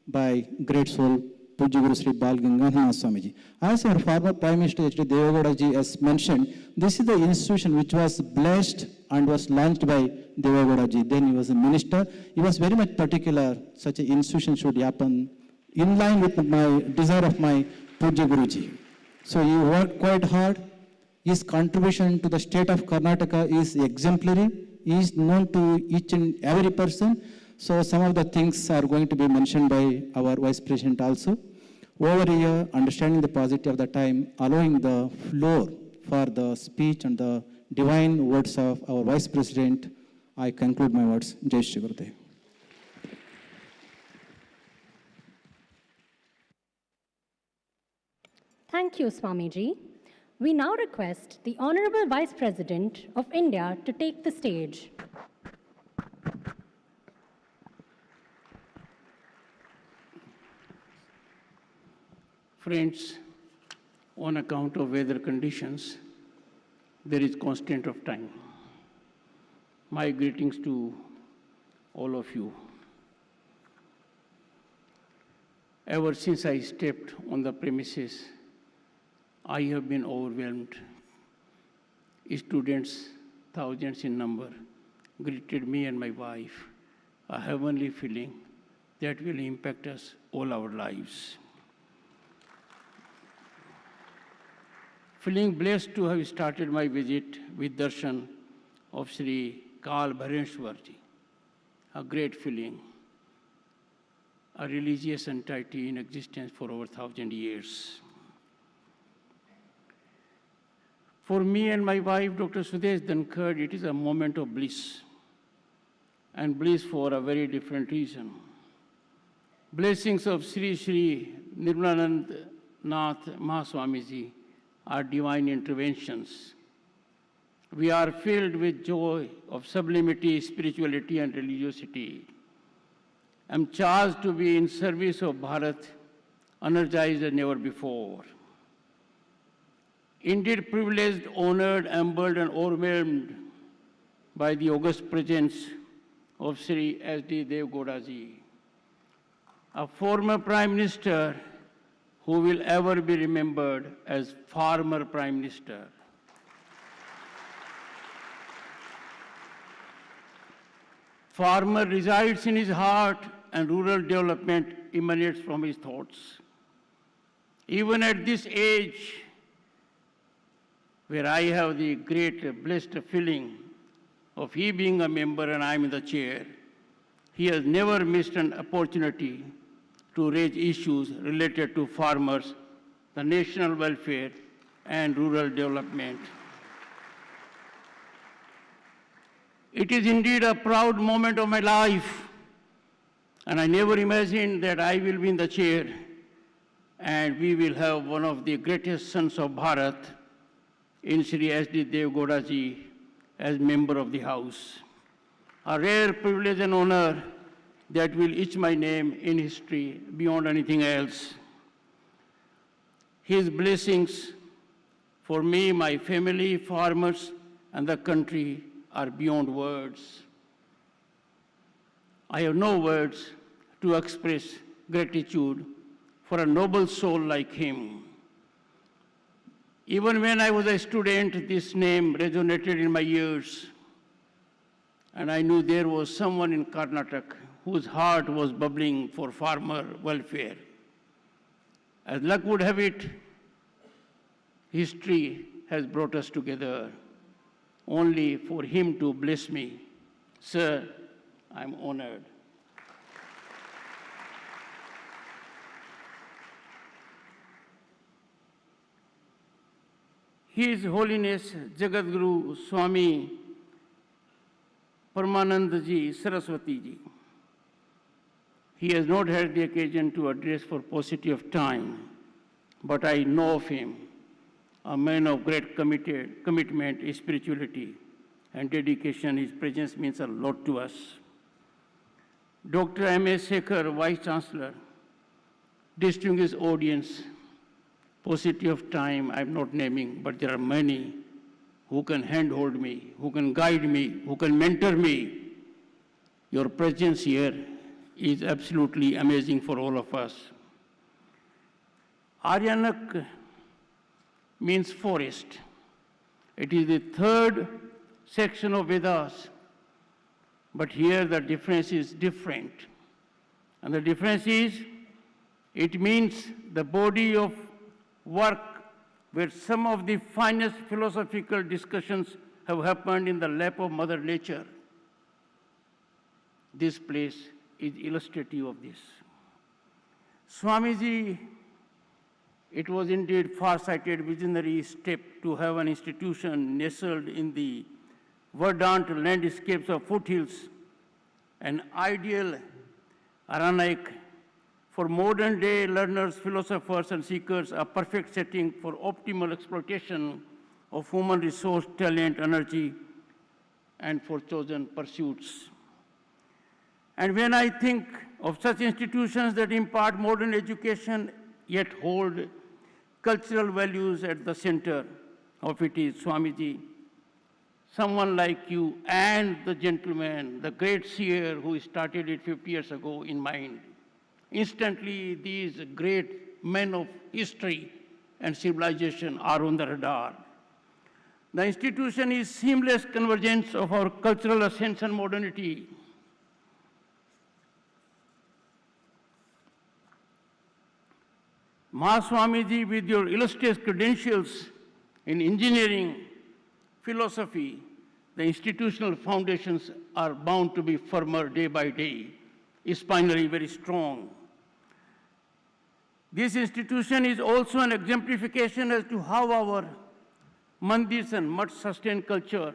by great soul Pujya Guru Sri Bal Gangadhar Swamiji. As our former Prime Minister H.D. Devegowda ji has mentioned, this is the institution which was blessed and was launched by Devegowda ji. Then he was a minister. He was very much particular such an institution should happen in line with my desire of my Pujya Guruji. So he worked quite hard. His contribution to the state of Karnataka is exemplary. He is known to each and every person. So some of the things are going to be mentioned by our Vice President also. Over here, understanding the paucity of the time, allowing the floor for the speech and the divine words of our Vice President, I conclude my words. Jai Shri Gurudev. Thank you, Swamiji. We now request the Honorable Vice President of India to take the stage. Friends, on account of weather conditions, there is constraint of time. My greetings to all of you. Ever since I stepped on the premises, I have been overwhelmed. Students, thousands in number, greeted me and my wife, a heavenly feeling that will impact us all our lives. Feeling blessed to have started my visit with darshan of Sri Kal Bhaireshwarji, a great feeling, a religious entity in existence for over 1,000 years. For me and my wife, Dr. Sudesh Dhankad, it is a moment of bliss, and bliss for a very different reason. Blessings of Sri Sri Nirmalanand Nath Mahaswamiji are divine interventions. We are filled with joy of sublimity, spirituality, and religiosity. I am charged to be in service of Bharat, energized as never before. Indeed, privileged, honored, humbled, and overwhelmed by the august presence of Sri S.D. Devegowda ji, a former Prime Minister who will ever be remembered as former Prime Minister. Farmer resides in his heart and rural development emanates from his thoughts. Even at this age, where I have the great blessed feeling of he being a member and I am in the chair, he has never missed an opportunity to raise issues related to farmers, the national welfare, and rural development. It is indeed a proud moment of my life, and I never imagined that I will be in the chair and we will have one of the greatest sons of Bharat in Sri S.D. Devegowda ji as member of the House. A rare privilege and honor that will etch my name in history beyond anything else. His blessings for me, my family, farmers, and the country are beyond words. I have no words to express gratitude for a noble soul like him. Even when I was a student, this name resonated in my ears, and I knew there was someone in Karnataka whose heart was bubbling for farmer welfare. As luck would have it, history has brought us together. only for him to bless me. Sir, I'm honored. His Holiness Jagadguru Swami Paramanandaji Saraswati Ji. He has not had the occasion to address for paucity of time, but I know of him, a man of great commitment, spirituality, and dedication. His presence means a lot to us. Dr. M.A. Sekhar, Vice Chancellor, distinguished audience, paucity of time, I'm not naming, but there are many who can handhold me, who can guide me, who can mentor me. Your presence here is absolutely amazing for all of us. Aryanak means forest. It is the third section of Vedas, but here the difference is different. And the difference is, it means the body of work where some of the finest philosophical discussions have happened in the lap of Mother Nature. This place is illustrative of this. Swamiji, it was indeed far-sighted visionary step to have an institution nestled in the verdant landscapes of foothills, an ideal Aranaic for modern-day learners, philosophers, and seekers, a perfect setting for optimal exploitation of human resource, talent, energy, and for chosen pursuits. And when I think of such institutions that impart modern education yet hold cultural values at the center of it is Swamiji, someone like you and the gentleman, the great seer who started it 50 years ago in mind. Instantly, these great men of history and civilization are on the radar. The institution is seamless convergence of our cultural essence and modernity. Mahaswamiji, with your illustrious credentials in engineering, philosophy, the institutional foundations are bound to be firmer day by day, spinally very strong. This institution is also an exemplification as to how our mandirs and much sustain culture,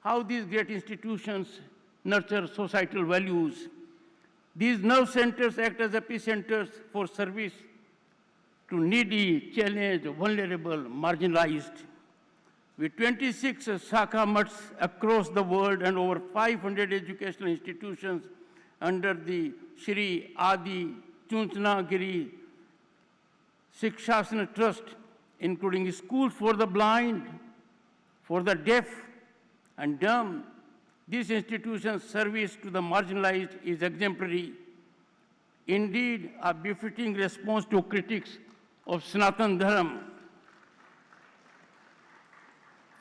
how these great institutions nurture societal values. These nerve centers act as epicenters for service to needy, challenged, vulnerable, marginalized. With 26 Sakha mats across the world and over 500 educational institutions under the Shri Adichunchanagiri Shikshasana Trust, including schools for the blind, for the deaf and dumb, this institution's service to the marginalized is exemplary. Indeed, a befitting response to critics of Sanatan Dharma.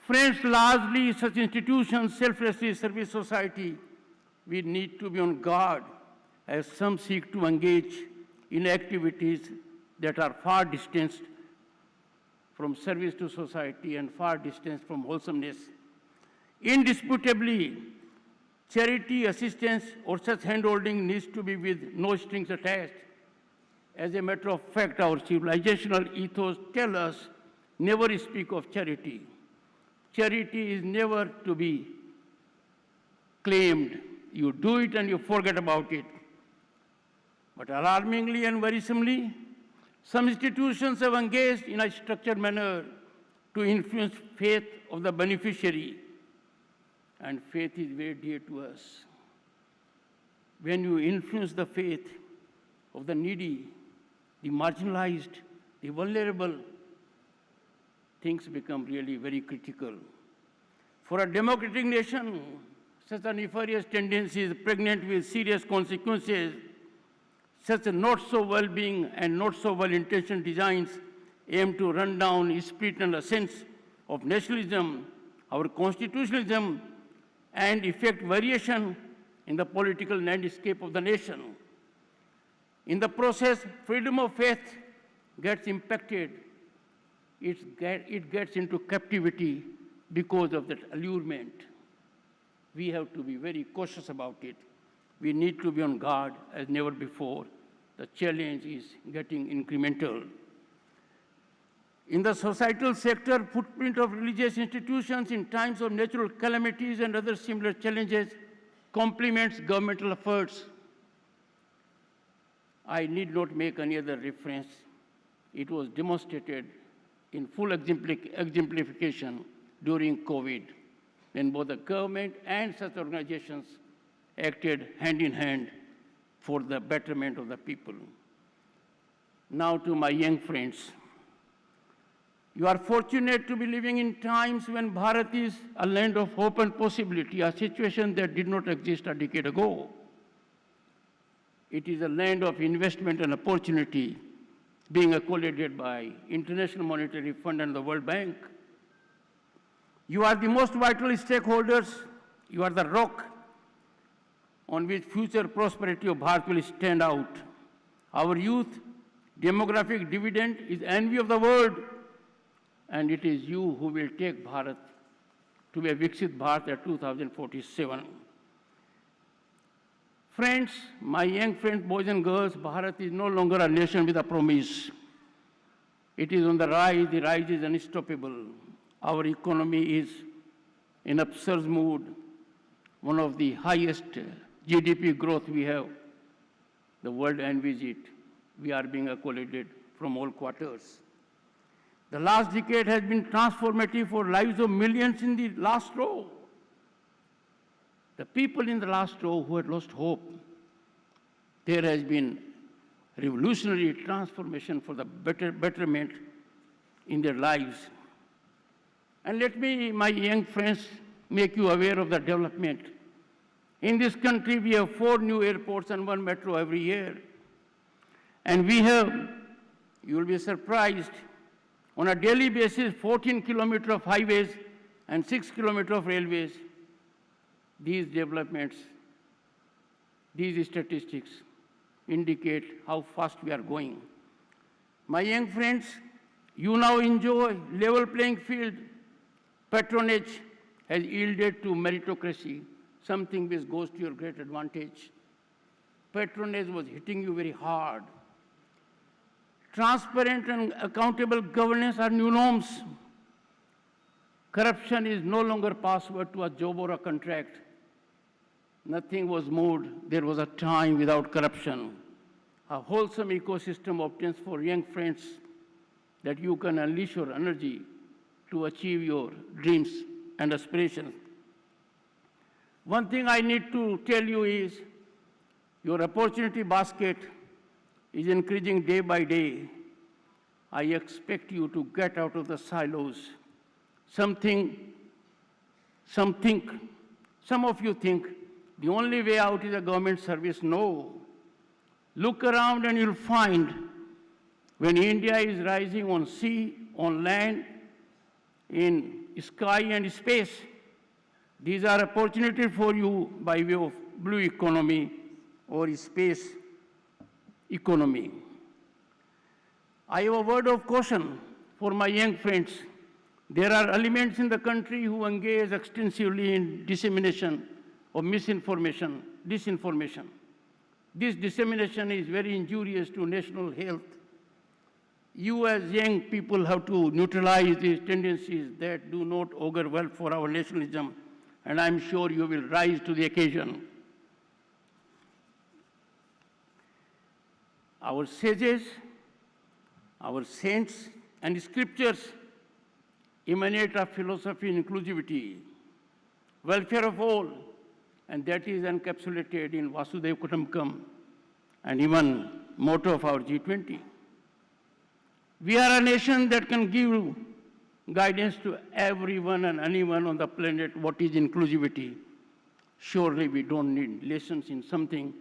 Friends, largely such institutions selflessly service society. We need to be on guard as some seek to engage in activities that are far distanced from service to society and far distanced from wholesomeness. Indisputably, charity, assistance, or such handholding needs to be with no strings attached. As a matter of fact, our civilizational ethos tells us never speak of charity. Charity is never to be claimed. You do it and you forget about it. But alarmingly and worrisomely, some institutions have engaged in a structured manner to influence faith of the beneficiary. And faith is very dear to us. When you influence the faith of the needy, the marginalized, the vulnerable, things become really very critical. For a democratic nation, such a nefarious tendency is pregnant with serious consequences. Such not so well-being and not so well-intentioned designs aim to run down spirit and essence of nationalism, our constitutionalism, and effect variation in the political landscape of the nation. In the process, freedom of faith gets impacted. It gets into captivity because of that allurement. We have to be very cautious about it. We need to be on guard as never before. The challenge is getting incremental. In the societal sector, footprint of religious institutions in times of natural calamities and other similar challenges complements governmental efforts. I need not make any other reference. It was demonstrated in full exemplification during COVID, when both the government and such organizations acted hand in hand for the betterment of the people. Now to my young friends. You are fortunate to be living in times when Bharat is a land of hope and possibility, a situation that did not exist a decade ago. It is a land of investment and opportunity being accommodated by International Monetary Fund and the World Bank. You are the most vital stakeholders. You are the rock on which future prosperity of Bharat will stand out. Our youth demographic dividend is envy of the world, and it is you who will take Bharat to be a Viksit Bharat at 2047. Friends, my young friends, boys and girls, Bharat is no longer a nation with a promise. It is on the rise is unstoppable. Our economy is in upsurge mood, one of the highest GDP growth we have. The world envies it. We are being accommodated from all quarters. The last decade has been transformative for lives of millions in the last row. The people in the last row who had lost hope, there has been revolutionary transformation for the betterment in their lives. And let me, my young friends, make you aware of the development. In this country, we have 4 new airports and 1 metro every year. And we have, you will be surprised, on a daily basis, 14 kilometers of highways and 6 kilometers of railways. These developments, these statistics indicate how fast we are going. My young friends, you now enjoy level playing field. Patronage has yielded to meritocracy, something which goes to your great advantage. Patronage was hitting you very hard. Transparent and accountable governance are new norms. Corruption is no longer password to a job or a contract. Nothing was moved. There was a time without corruption. A wholesome ecosystem obtains for young friends that you can unleash your energy to achieve your dreams and aspirations. One thing I need to tell you is your opportunity basket is increasing day by day. I expect you to get out of the silos. Some of you think the only way out is a government service. No. Look around and you'll find when India is rising on sea, on land, in sky and space, these are opportunities for you by way of blue economy or space economy. I have a word of caution for my young friends. There are elements in the country who engage extensively in dissemination of misinformation, disinformation. This dissemination is very injurious to national health. You as young people have to neutralize these tendencies that do not augur well for our nationalism, and I'm sure you will rise to the occasion. Our sages, our saints, and scriptures emanate a philosophy in inclusivity, welfare of all, and that is encapsulated in Vasudhaiva Kutumbakam and even motto of our G20. We are a nation that can give guidance to everyone and anyone on the planet what is inclusivity. Surely we don't need lessons in something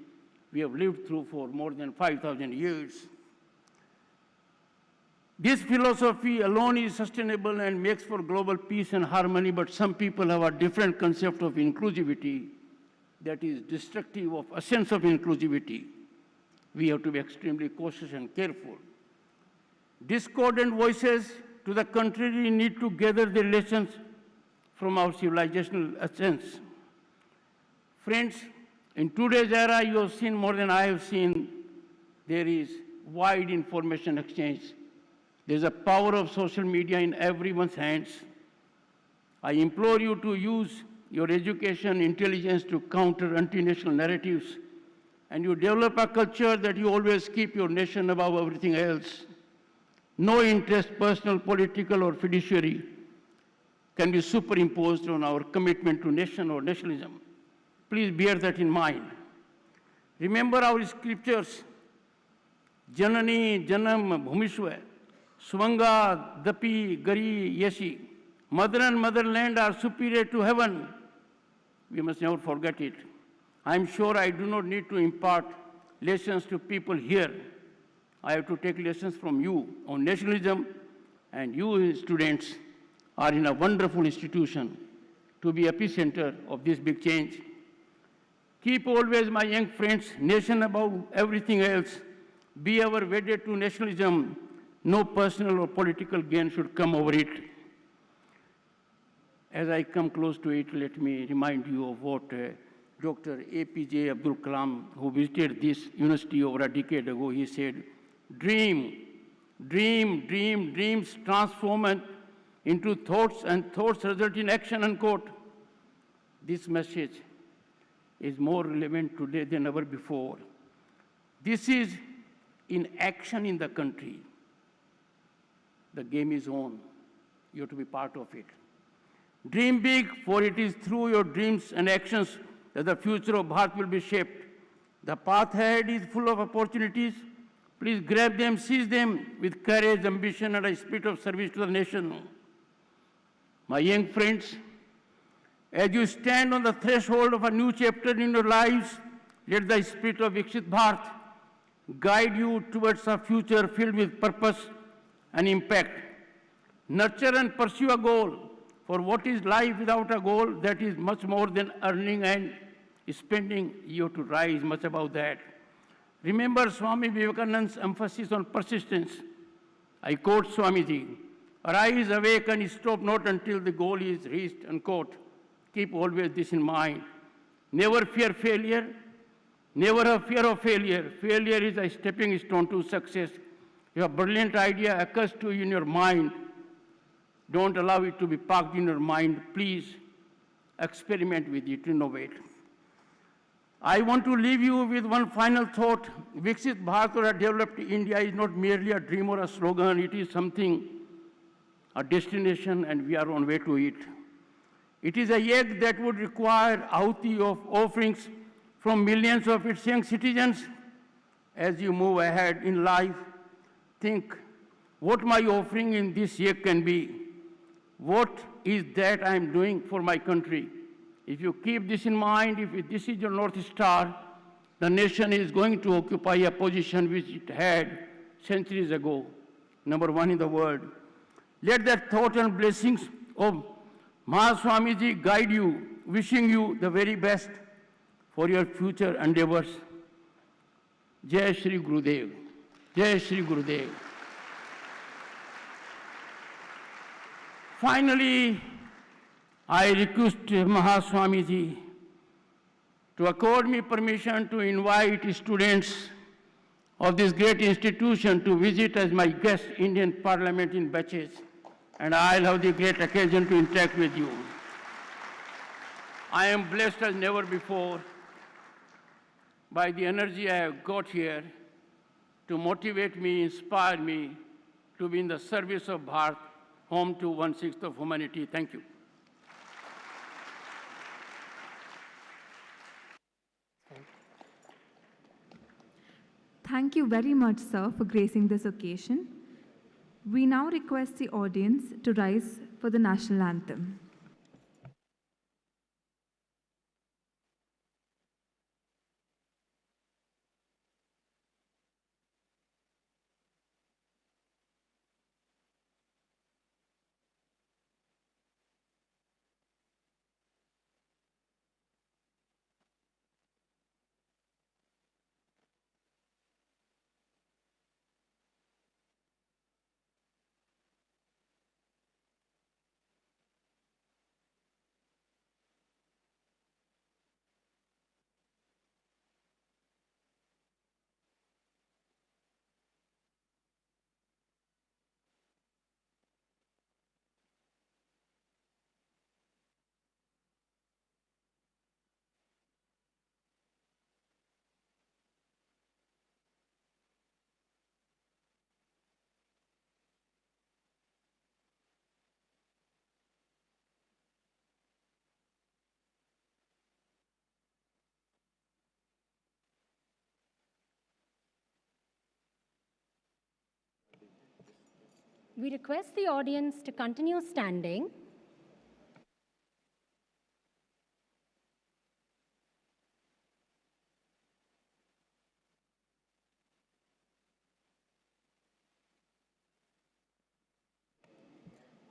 we have lived through for more than 5,000 years. This philosophy alone is sustainable and makes for global peace and harmony, but some people have a different concept of inclusivity that is destructive of a sense of inclusivity. We have to be extremely cautious and careful. Discordant voices to the contrary need to gather their lessons from our civilizational essence. Friends, in today's era, you have seen more than I have seen, there is wide information exchange. There's a power of social media in everyone's hands. I implore you to use your education, intelligence to counter anti-national narratives, and you develop a culture that you always keep your nation above everything else. No interest, personal, political, or fiduciary, can be superimposed on our commitment to nation or nationalism. Please bear that in mind. Remember our scriptures, Janani Janam Bhumishwa, Swanga Dapi Gari Yeshi. Mother and motherland are superior to heaven. We must never forget it. I'm sure I do not need to impart lessons to people here. I have to take lessons from you on nationalism, and you students are in a wonderful institution to be epicenter of this big change. Keep always, my young friends, nation above everything else. Be ever wedded to nationalism. No personal or political gain should come over it. As I come close to it, let me remind you of what Dr. APJ Abdul Kalam, who visited this university over a decade ago, he said, dream, dream, dream, dreams transform into thoughts, and thoughts result in action, unquote. This message is more relevant today than ever before. This is in action in the country. The game is on. You have to be part of it. Dream big, for it is through your dreams and actions that the future of Bharat will be shaped. The path ahead is full of opportunities. Please grab them, seize them with courage, ambition, and a spirit of service to the nation. My young friends, as you stand on the threshold of a new chapter in your lives, let the spirit of Viksit Bharat guide you towards a future filled with purpose and impact. Nurture and pursue a goal. For what is life without a goal? That is much more than earning and spending. You have to rise much above that. Remember Swami Vivekananda's emphasis on persistence. I quote Swamiji, arise, awake, and stop not until the goal is reached, unquote. Keep always this in mind. Never fear failure. Never have fear of failure. Failure is a stepping stone to success. If a brilliant idea occurs to you in your mind, don't allow it to be parked in your mind. Please experiment with it, innovate. I want to leave you with one final thought. Viksit Bharat or a developed India is not merely a dream or a slogan. It is something, a destination, and we are on way to it. It is a yet that would require ahuti of offerings from millions of its young citizens. As you move ahead in life, think what my offering in this year can be. What is that I am doing for my country? If you keep this in mind, if this is your North Star, the nation is going to occupy a position which it had centuries ago, number one in the world. Let that thought and blessings of Mahaswamiji guide you, wishing you the very best for your future endeavors. Jai Shri Gurudev. Jai Shri Gurudev. Finally, I request Mahaswamiji to accord me permission to invite students of this great institution to visit as my guest Indian Parliament in batches, and I'll have the great occasion to interact with you. I am blessed as never before by the energy I have got here to motivate me, inspire me to be in the service of Bharat, home to 1/6 of humanity. Thank you. Thank you very much, sir, for gracing this occasion. We now request the audience to rise for the national anthem. We request the audience to continue standing.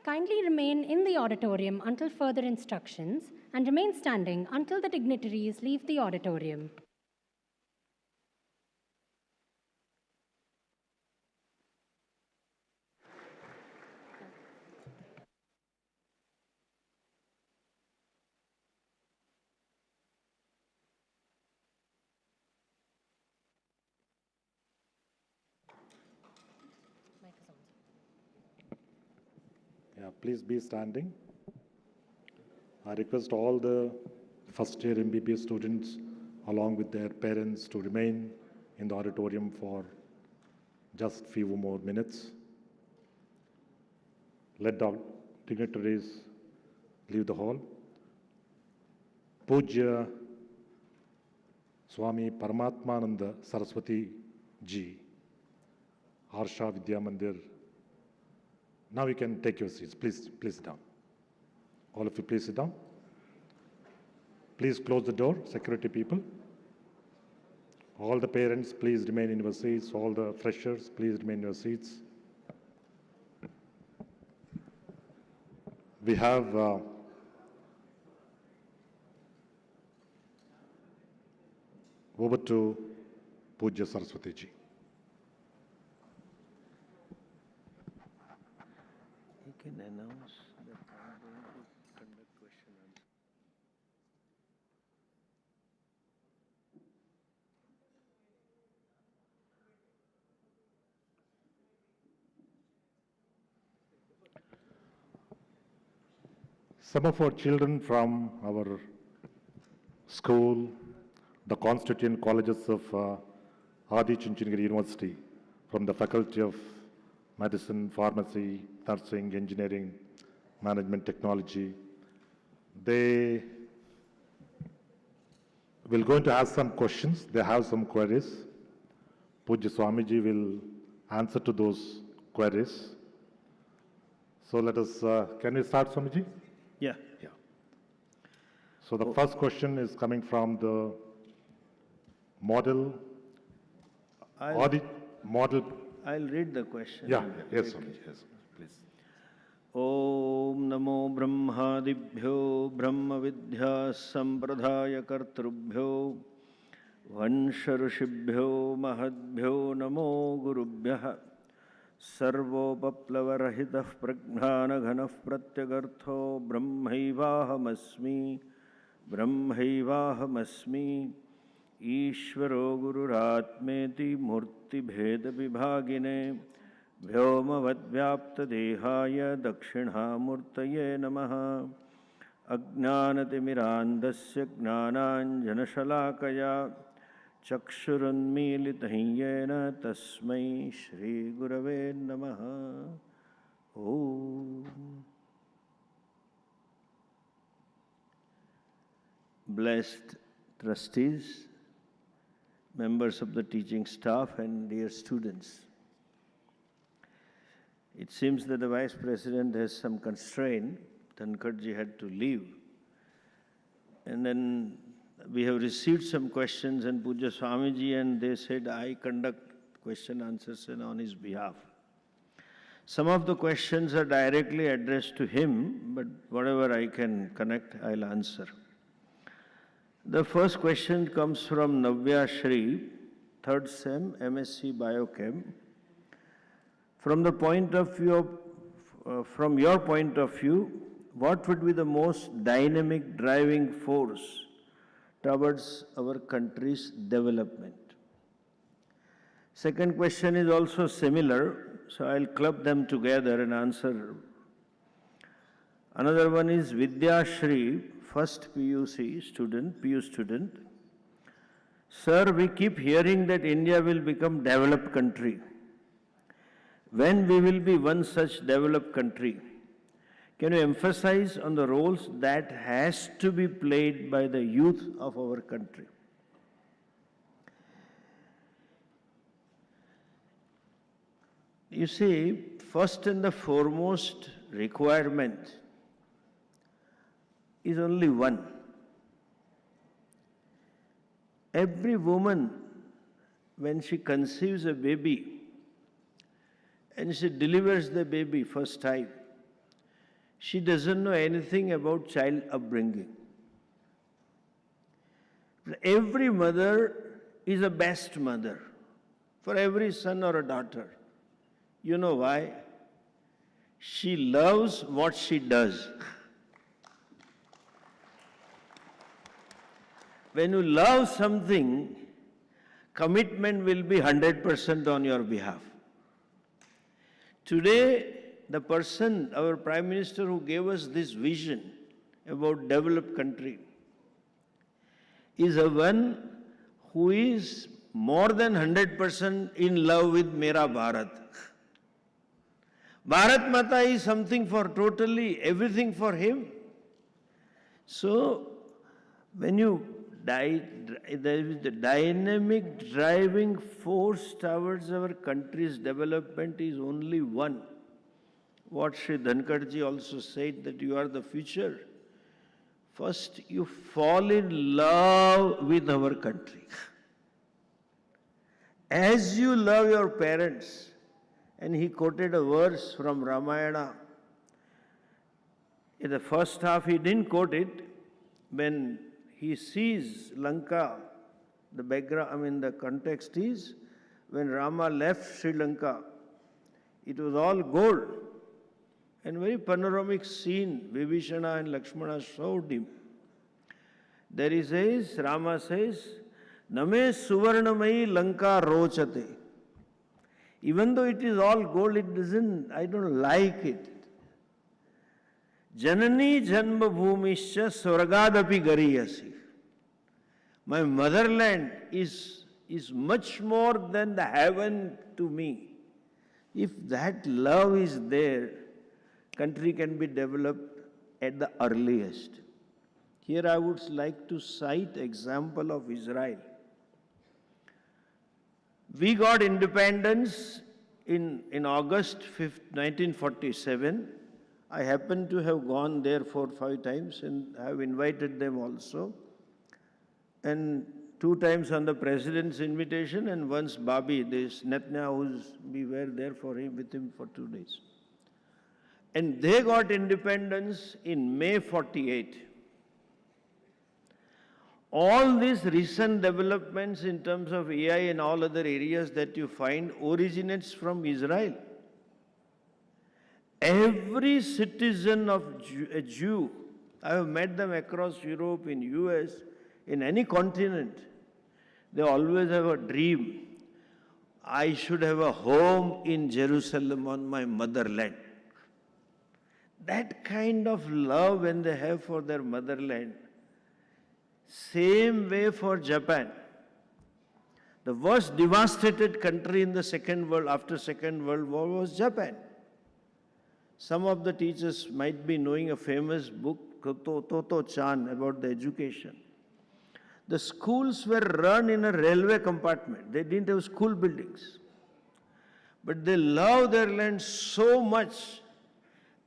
Kindly remain in the auditorium until further instructions and remain standing until the dignitaries leave the auditorium. Yeah, please be standing. I request all the first year MBBS students along with their parents to remain in the auditorium for just few more minutes. Let the dignitaries leave the hall. Pujya Swami Paramatmananda Saraswati Ji, Harsha Vidya Mandir. Now you can take your seats. Please sit down. All of you, please sit down. Please close the door, security people. All the parents, please remain in your seats. All the freshers, please remain in your seats. We have over to Pujya Saraswati Ji. You can announce that I'm going to conduct question answer. Some of our children from our school, the constituent colleges of Adichunchanagiri University, from the Faculty of Medicine, Pharmacy, Nursing, Engineering, Management, Technology, they will going to ask some questions. They have some queries. Pujya Swamiji will answer to those queries. So let us, can we start, Swamiji? Yeah. Yeah. So the first question is coming from the model, model. I'll read the question. Yeah, yes, Swamiji, yes, please. Om Namo Brahmadibhyo Brahma Vidya Sampradaya Kartrubhyo Vanshrushibhyo Mahadbhyo Namo Gurubhyah Sarvopaplavarahitah Pragnanaghanah Pratyagartho Brahmaivahamasmi Ishvaro Gururatmeti Murti Bheda Vibhagine Vyomavadvyaptadehaya Dakshinamurtaye Namaha Ajnanatimirandasya Gnananjanashalakaya Chakshurunmilitahiyena Tasmai Shri Gurave Namaha. Om. Blessed trustees, members of the teaching staff and dear students. It seems that the Vice President has some constraint. Dhankardji had to leave. And then we have received some questions and Pujya Swamiji, and they said, I conduct question answers on his behalf. Some of the questions are directly addressed to him, but whatever I can connect, I'll answer. The first question comes from Navya Shri, 3rd SEM, MSc Biochem. From the point of view from your point of view, what would be the most dynamic driving force towards our country's development? Second question is also similar, so I'll club them together and answer. Another one is Vidya Shri, first PU student. Sir, we keep hearing that India will become developed country. When we will be one such developed country? Can you emphasize on the roles that has to be played by the youth of our country? You see, first and the foremost requirement is only one. Every woman, when she conceives a baby and she delivers the baby first time, she doesn't know anything about child upbringing. Every mother is a best mother for every son or a daughter. You know why? She loves what she does. When you love something, commitment will be 100% on your behalf. Today, the person, our Prime Minister, who gave us this vision about developed country, is a one who is more than 100% in love with Mera Bharat. Bharat Mata is something for totally everything for him. So, when you the dynamic driving force towards our country's development is only one. What Sri Dhankarji also said, that you are the future. First, you fall in love with our country. As you love your parents, and he quoted a verse from Ramayana. In the first half, he didn't quote it. When he sees Lanka, the background, the context is, when Rama left Sri Lanka, it was all gold. And very panoramic scene, Vibhishana and Lakshmana showed him. There he says, Rama says, Name Suvarnamayi Lanka Rochate. Even though it is all gold, I don't like it. Janani Janma Bhumischa Swargadapi Gariyasi. My motherland is much more than the heaven to me. If that love is there, country can be developed at the earliest. Here I would like to cite example of Israel. We got independence in August 5th, 1947. I happen to have gone there 4 or 5 times and I have invited them also. And 2 times on the president's invitation and once Babi, this Netanyahu, we were there with him for 2 days. And they got independence in May 48. All these recent developments in terms of AI and all other areas that you find originates from Israel. Every citizen of a Jew, I have met them across Europe, in US, in any continent, they always have a dream. I should have a home in Jerusalem on my motherland. That kind of love when they have for their motherland. Same way for Japan. The worst devastated country in the after Second World War was Japan. Some of the teachers might be knowing a famous book, Toto-chan, about the education. The schools were run in a railway compartment. They didn't have school buildings. But they love their land so much.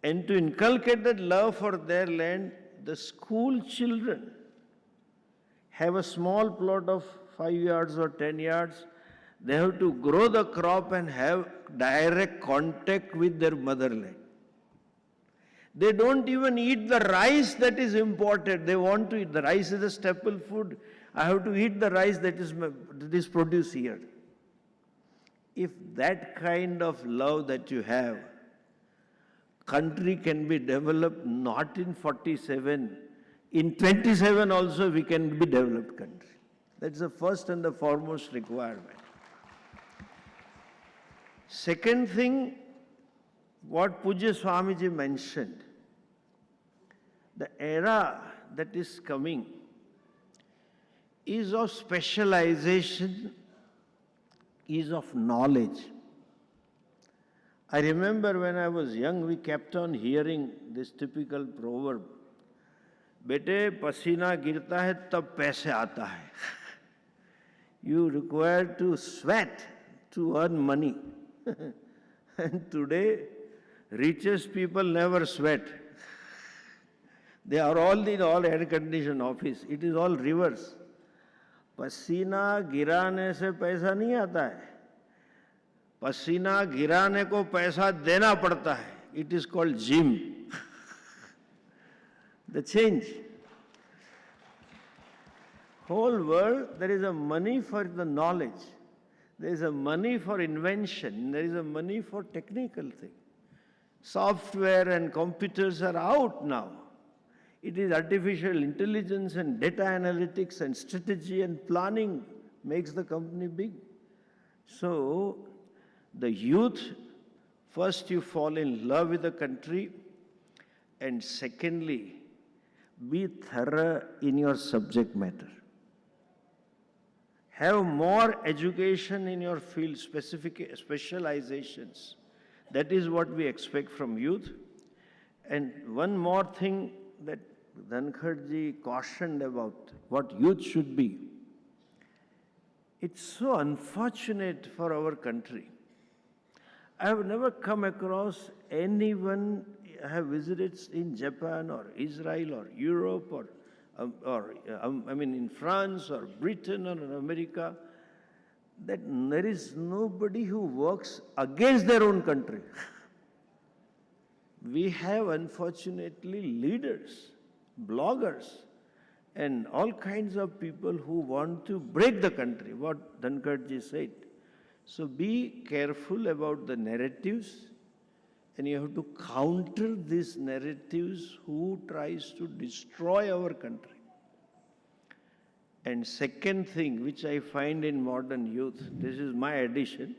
And to inculcate that love for their land, the school children have a small plot of 5 yards or 10 yards. They have to grow the crop and have direct contact with their motherland. They don't even eat the rice that is imported. They want to eat. The rice is a staple food. I have to eat the rice that is produced here. If that kind of love that you have, country can be developed not in 47, in 27 also we can be developed country. That's the first and the foremost requirement. Second thing, what Pujya Swamiji mentioned, the era that is coming is of specialization, is of knowledge. I remember when I was young, we kept on hearing this typical proverb, बेटे पसीना गिरता है तब पैसे आता है. You require to sweat to earn money. And today, richest people never sweat. They are all in all air-conditioned office. It is all reverse. पसीना गिराने से पैसा नहीं आता है. पसीना गिराने को पैसा देना पड़ता है. It is called gym. The change. Whole world, there is a money for the knowledge. There is a money for invention. There is a money for technical thing. Software and computers are out now. It is artificial intelligence and data analytics and strategy and planning makes the company big. So, the youth, first you fall in love with the country, and secondly, be thorough in your subject matter. Have more education in your field, specific specializations. That is what we expect from youth. And one more thing that Dhankardji cautioned about what youth should be. It's so unfortunate for our country. I have never come across anyone, I have visited in Japan or Israel or Europe or in France or Britain or in America, that there is nobody who works against their own country. We have, unfortunately, leaders, bloggers, and all kinds of people who want to break the country, what Dhankardji said. So be careful about the narratives, and you have to counter these narratives who tries to destroy our country. And second thing, which I find in modern youth, this is my addition,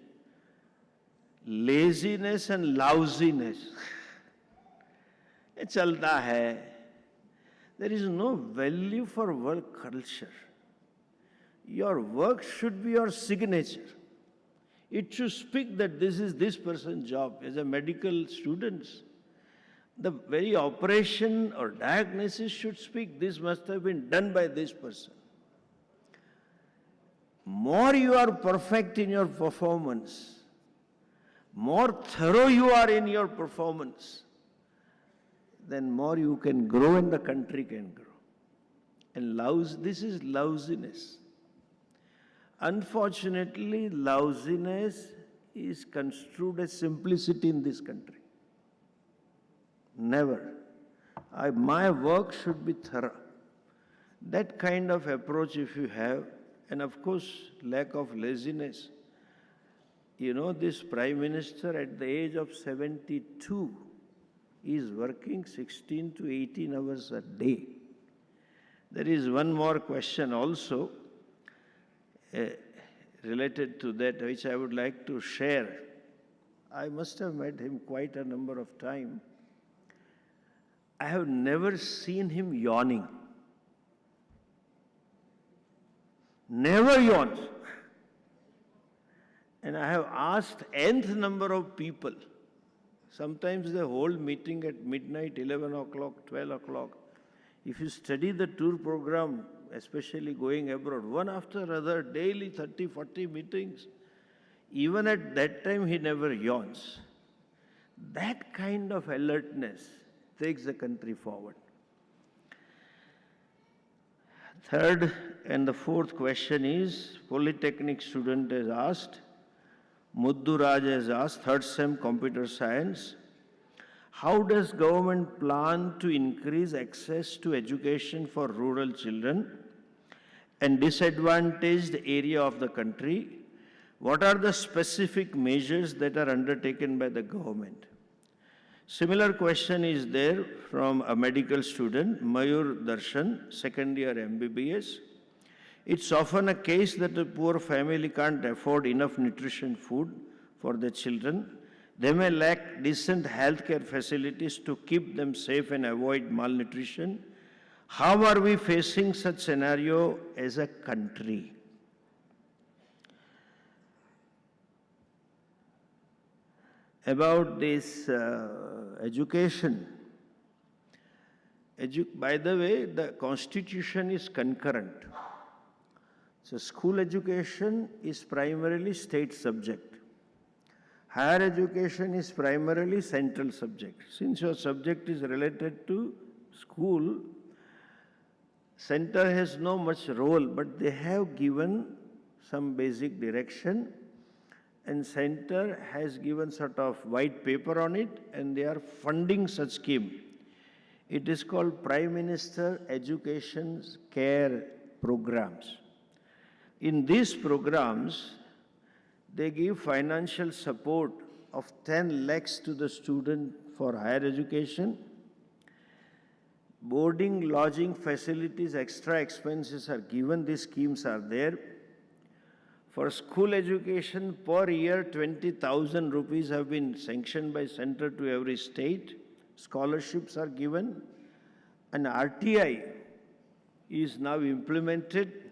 laziness and lousiness. It chalta hai. There is no value for work culture. Your work should be your signature. It should speak that this is this person's job. As a medical student, the very operation or diagnosis should speak this must have been done by this person. More you are perfect in your performance, more thorough you are in your performance, then more you can grow and the country can grow. And this is lousiness. Unfortunately, lousiness is construed as simplicity in this country. Never. My work should be thorough. That kind of approach if you have, and of course, lack of laziness. You know, this Prime Minister at the age of 72 is working 16 to 18 hours a day. There is one more question also related to that, which I would like to share. I must have met him quite a number of times. I have never seen him yawning. Never yawns. And I have asked nth number of people. Sometimes they hold meeting at midnight, 11 o'clock, 12 o'clock. If you study the tour program, especially going abroad, one after another, daily 30, 40 meetings, even at that time he never yawns. That kind of alertness takes the country forward. Third and the fourth question is, Polytechnic student has asked, Muddu Raj has asked, third SEM computer science, how does government plan to increase access to education for rural children and disadvantaged area of the country? What are the specific measures that are undertaken by the government? Similar question is there from a medical student, Mayur Darshan, second year MBBS. It's often a case that a poor family can't afford enough nutrition food for their children. They may lack decent healthcare facilities to keep them safe and avoid malnutrition. How are we facing such scenario as a country? About this education, by the way, the constitution is concurrent. So school education is primarily state subject. Higher education is primarily central subject. Since your subject is related to school, center has no much role, but they have given some basic direction, and center has given sort of white paper on it, and they are funding such scheme. It is called Prime Minister Education Care Programs. In these programs, they give financial support of 10 lakhs to the student for higher education. Boarding, lodging facilities, extra expenses are given. These schemes are there. For school education, per year, 20,000 rupees have been sanctioned by center to every state. Scholarships are given. And RTI is now implemented.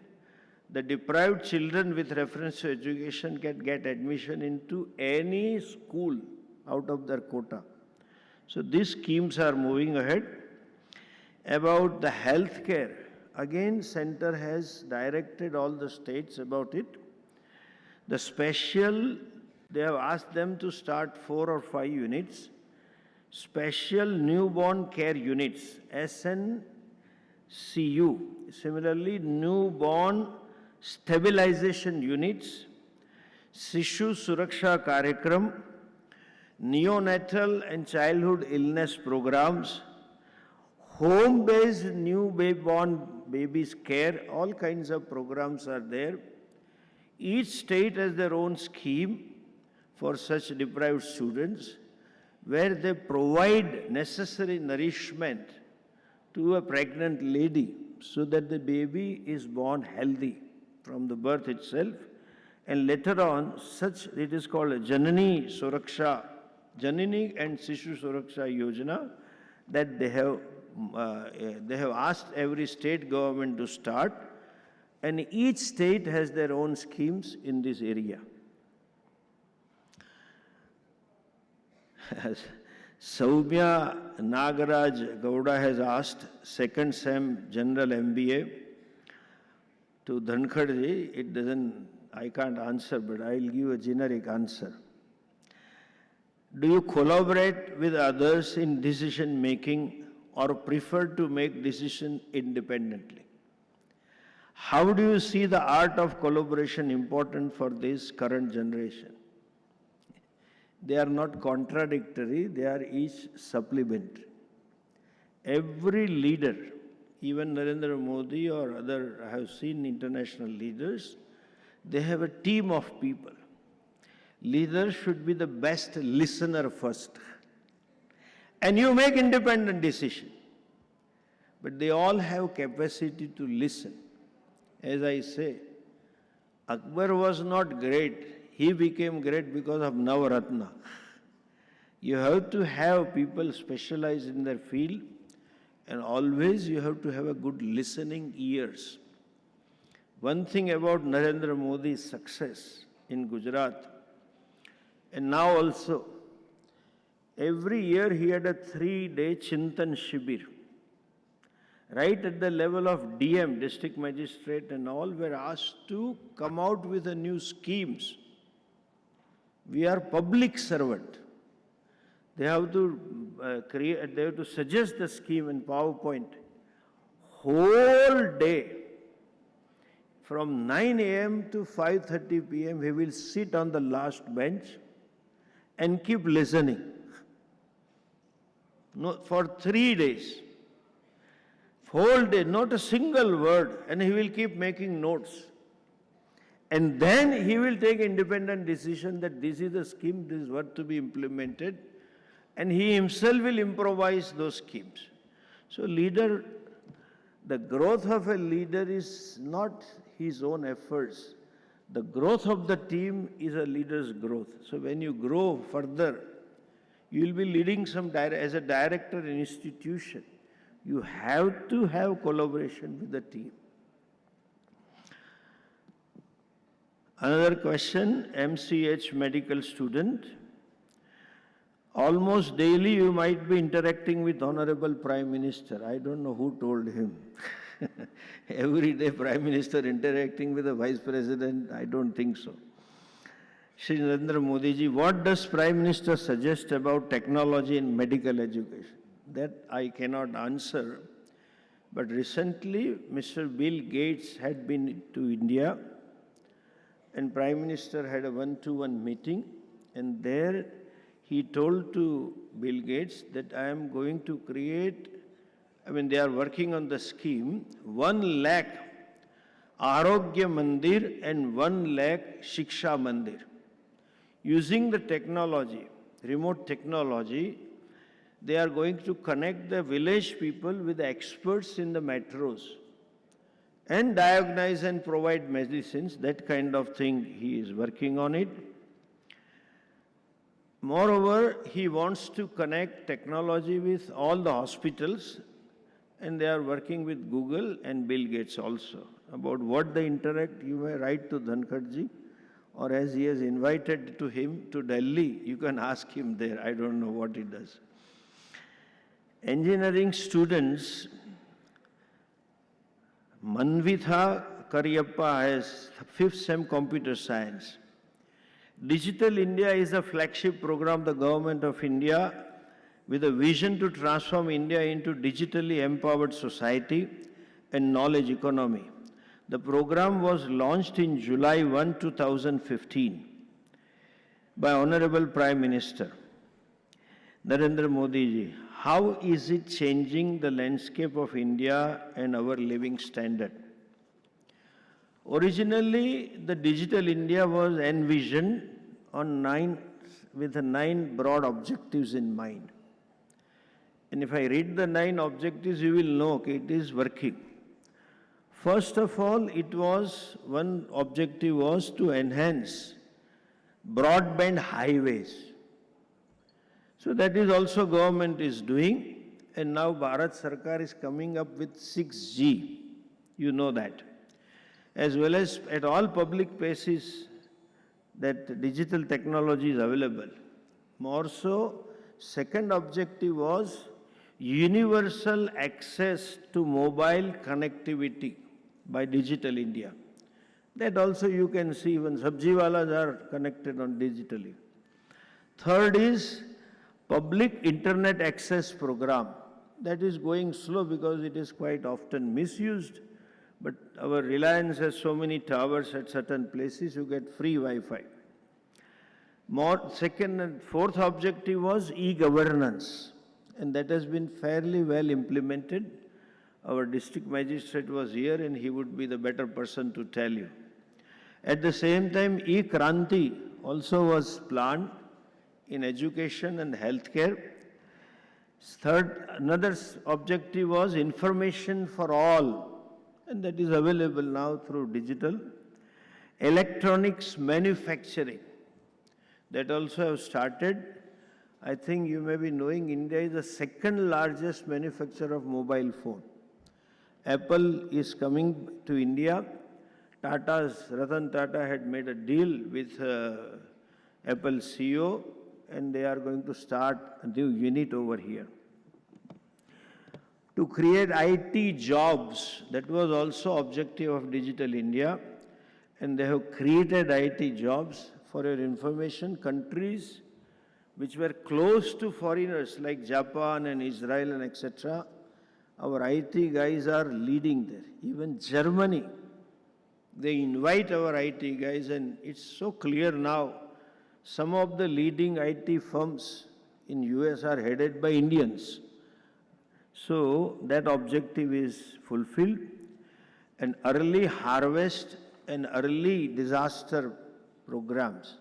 The deprived children with reference to education can get admission into any school out of their quota. So these schemes are moving ahead. About the health care, again, center has directed all the states about it. The special, they have asked them to start 4 or 5 units. Special newborn care units, SNCU. Similarly, newborn stabilization units, Sishu Suraksha Karyakram, neonatal and childhood illness programs, home-based newborn babies care, all kinds of programs are there. Each state has their own scheme for such deprived students, where they provide necessary nourishment to a pregnant lady so that the baby is born healthy from the birth itself. And later on, such, it is called a Janani Suraksha, Janani and Sishu Suraksha Yojana, that they have asked every state government to start, and each state has their own schemes in this area. Saumya Nagaraj Gowda has asked second SEM General MBA to Dhankadji. It doesn't, I can't answer, but I'll give a generic answer. Do you collaborate with others in decision making or prefer to make decisions independently? How do you see the art of collaboration important for this current generation? They are not contradictory, they are each supplementary. Every leader, even Narendra Modi or other, I have seen international leaders, they have a team of people. Leaders should be the best listener first. And you make independent decision. But they all have capacity to listen. As I say, Akbar was not great. He became great because of Navaratna. You have to have people specialized in their field, and always you have to have a good listening ears. One thing about Narendra Modi's success in Gujarat, and now also, every year he had a 3-day Chintan Shibir. Right at the level of DM, district magistrate, and all were asked to come out with a new schemes. We are public servant. They have to they have to suggest the scheme in PowerPoint. Whole day, from 9 a.m. to 5:30 p.m., he will sit on the last bench and keep listening. No, for 3 days. Whole day, not a single word, and he will keep making notes. And then he will take independent decision that this is the scheme, this is what to be implemented, and he himself will improvise those schemes. So leader, the growth of a leader is not his own efforts. The growth of the team is a leader's growth. So when you grow further, you will be leading as a director in an institution. You have to have collaboration with the team. Another question, MCH medical student. Almost daily you might be interacting with Honorable Prime Minister. I don't know who told him. Every day Prime Minister interacting with the Vice President, I don't think so. Shri Narendra Modi ji, what does Prime Minister suggest about technology in medical education? That I cannot answer. But recently, Mr. Bill Gates had been to India, and Prime Minister had a one-to-one meeting, and there he told to Bill Gates that I am going to create, they are working on the scheme, 1 lakh Arogya Mandir and 1 lakh Shiksha Mandir. Using the technology, remote technology, they are going to connect the village people with the experts in the metros and diagnose and provide medicines. That kind of thing, he is working on it. Moreover, he wants to connect technology with all the hospitals, and they are working with Google and Bill Gates also. About what they interact, you may write to Dhankardji, or as he has invited to him to Delhi, you can ask him there. I don't know what he does. Engineering students, Manvitha Karyappa has 5th SEM Computer Science. Digital India is a flagship program of the Government of India with a vision to transform India into digitally empowered society and knowledge economy. The program was launched in July 1, 2015 by Honorable Prime Minister Narendra Modi ji. How is it changing the landscape of India and our living standard? Originally, the Digital India was envisioned on with 9 broad objectives in mind. And if I read the 9 objectives, you will know it is working. First of all, one objective was to enhance broadband highways. So that is also government is doing, and now Bharat Sarkar is coming up with 6G, you know that. As well as at all public places that digital technology is available. More so, second objective was universal access to mobile connectivity by Digital India. That also you can see even sabjiwalas are connected on digitally. Third is public internet access program. That is going slow because it is quite often misused. But our Reliance has so many towers at certain places, you get free Wi-Fi. Second and fourth objective was e-governance, and that has been fairly well implemented. Our district magistrate was here and he would be the better person to tell you. At the same time, e-Kranti also was planned in education and healthcare. Third, another objective was information for all, and that is available now through digital. Electronics manufacturing, that also have started. I think you may be knowing India is the second largest manufacturer of mobile phone. Apple is coming to India. Ratan Tata had made a deal with Apple CEO, and they are going to start a new unit over here. To create IT jobs, that was also objective of Digital India, and they have created IT jobs. For your information, countries which were close to foreigners like Japan and Israel and etc., our IT guys are leading there. Even Germany, they invite our IT guys, and it's so clear now, some of the leading IT firms in US are headed by Indians. So that objective is fulfilled. And early harvest and early disaster programs.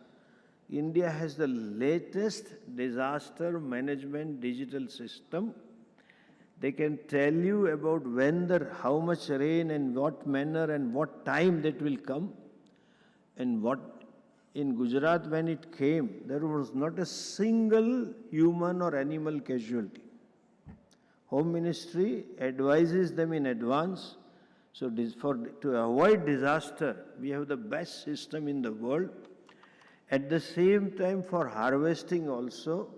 India has the latest disaster management digital system. They can tell you about how much rain and what manner and what time that will come. And what in Gujarat when it came, there was not a single human or animal casualty. Home Ministry advises them in advance. So to avoid disaster, we have the best system in the world. At the same time, for harvesting also,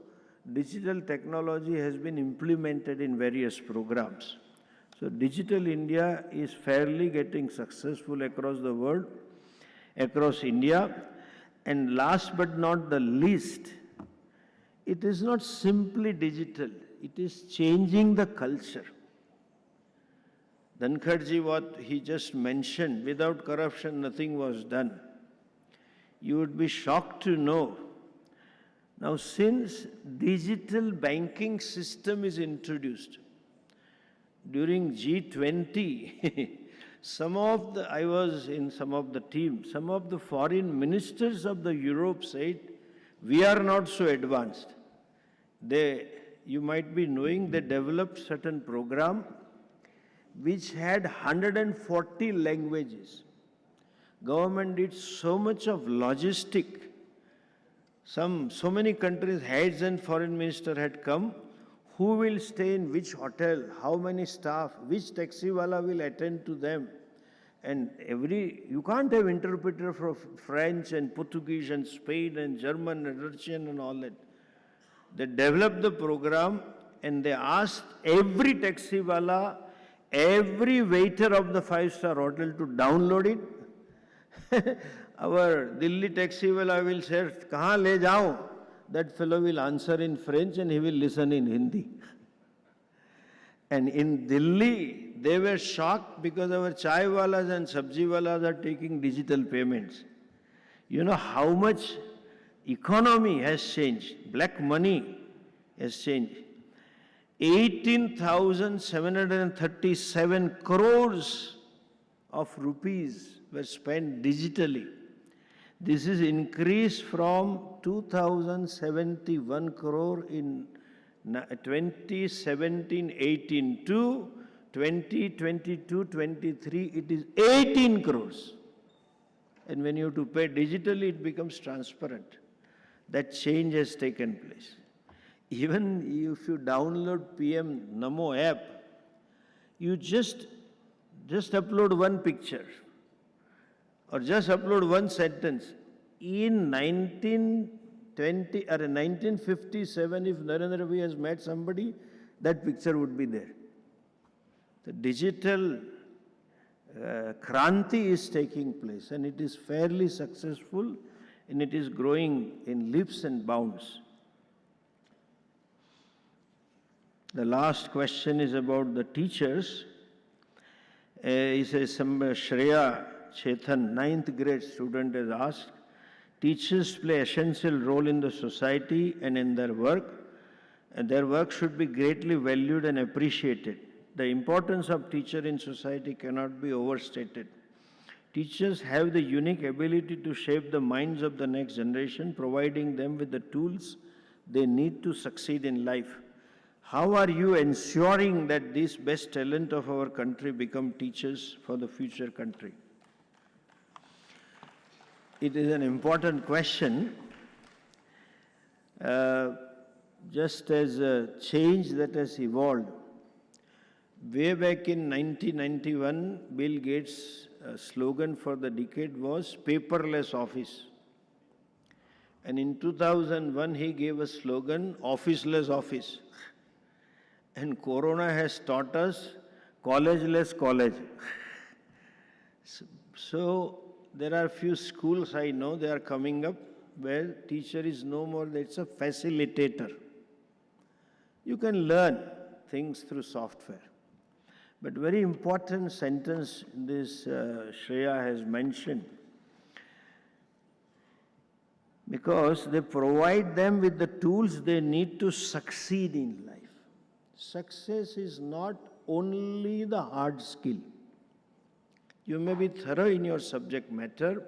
digital technology has been implemented in various programs. So Digital India is fairly getting successful across the world, across India. And last but not the least, it is not simply digital, it is changing the culture. Dhankardji, what he just mentioned, without corruption nothing was done. You would be shocked to know. Now, since digital banking system is introduced, during G20, I was in some of the team, some of the foreign ministers of the Europe said, we are not so advanced. You might be knowing, they developed certain program which had 140 languages. Government did so much of logistic. So many countries, heads and foreign minister had come. Who will stay in which hotel? How many staff? Which taxiwala will attend to them? And you can't have interpreter for French and Portuguese and Spain and German and Russian and all that. They developed the program and they asked every taxiwala, every waiter of the 5-star hotel to download it. Our Delhi taxiwala will say, "Kahan le jao?" That fellow will answer in French and he will listen in Hindi. And in Delhi, they were shocked because our chaiwalas and sabjiwalas are taking digital payments. You know how much economy has changed, black money has changed. 18,737 crores of rupees were spent digitally. This is increased from 2,071 crore in 2017-18 to 2022-23, it is 18 crores. And when you have to pay digitally, it becomes transparent. That change has taken place. Even if you download PM Namo app, you just upload one picture or just upload one sentence. In 1957, if Narendra Bhai has met somebody, that picture would be there. The digital kranti is taking place and it is fairly successful and it is growing in leaps and bounds. The last question is about the teachers. He says, Shreya Chetan, 9th grade student, has asked, teachers play essential role in the society and in their work, and their work should be greatly valued and appreciated. The importance of teacher in society cannot be overstated. Teachers have the unique ability to shape the minds of the next generation, providing them with the tools they need to succeed in life. How are you ensuring that these best talent of our country become teachers for the future country? It is an important question. Just as a change that has evolved. Way back in 1991, Bill Gates' slogan for the decade was paperless office. And in 2001, he gave a slogan, officeless office. And Corona has taught us collegeless college. So there are few schools I know, they are coming up where teacher is no more, it's a facilitator. You can learn things through software. But very important sentence this Shreya has mentioned, because they provide them with the tools they need to succeed in life. Success is not only the hard skill. You may be thorough in your subject matter,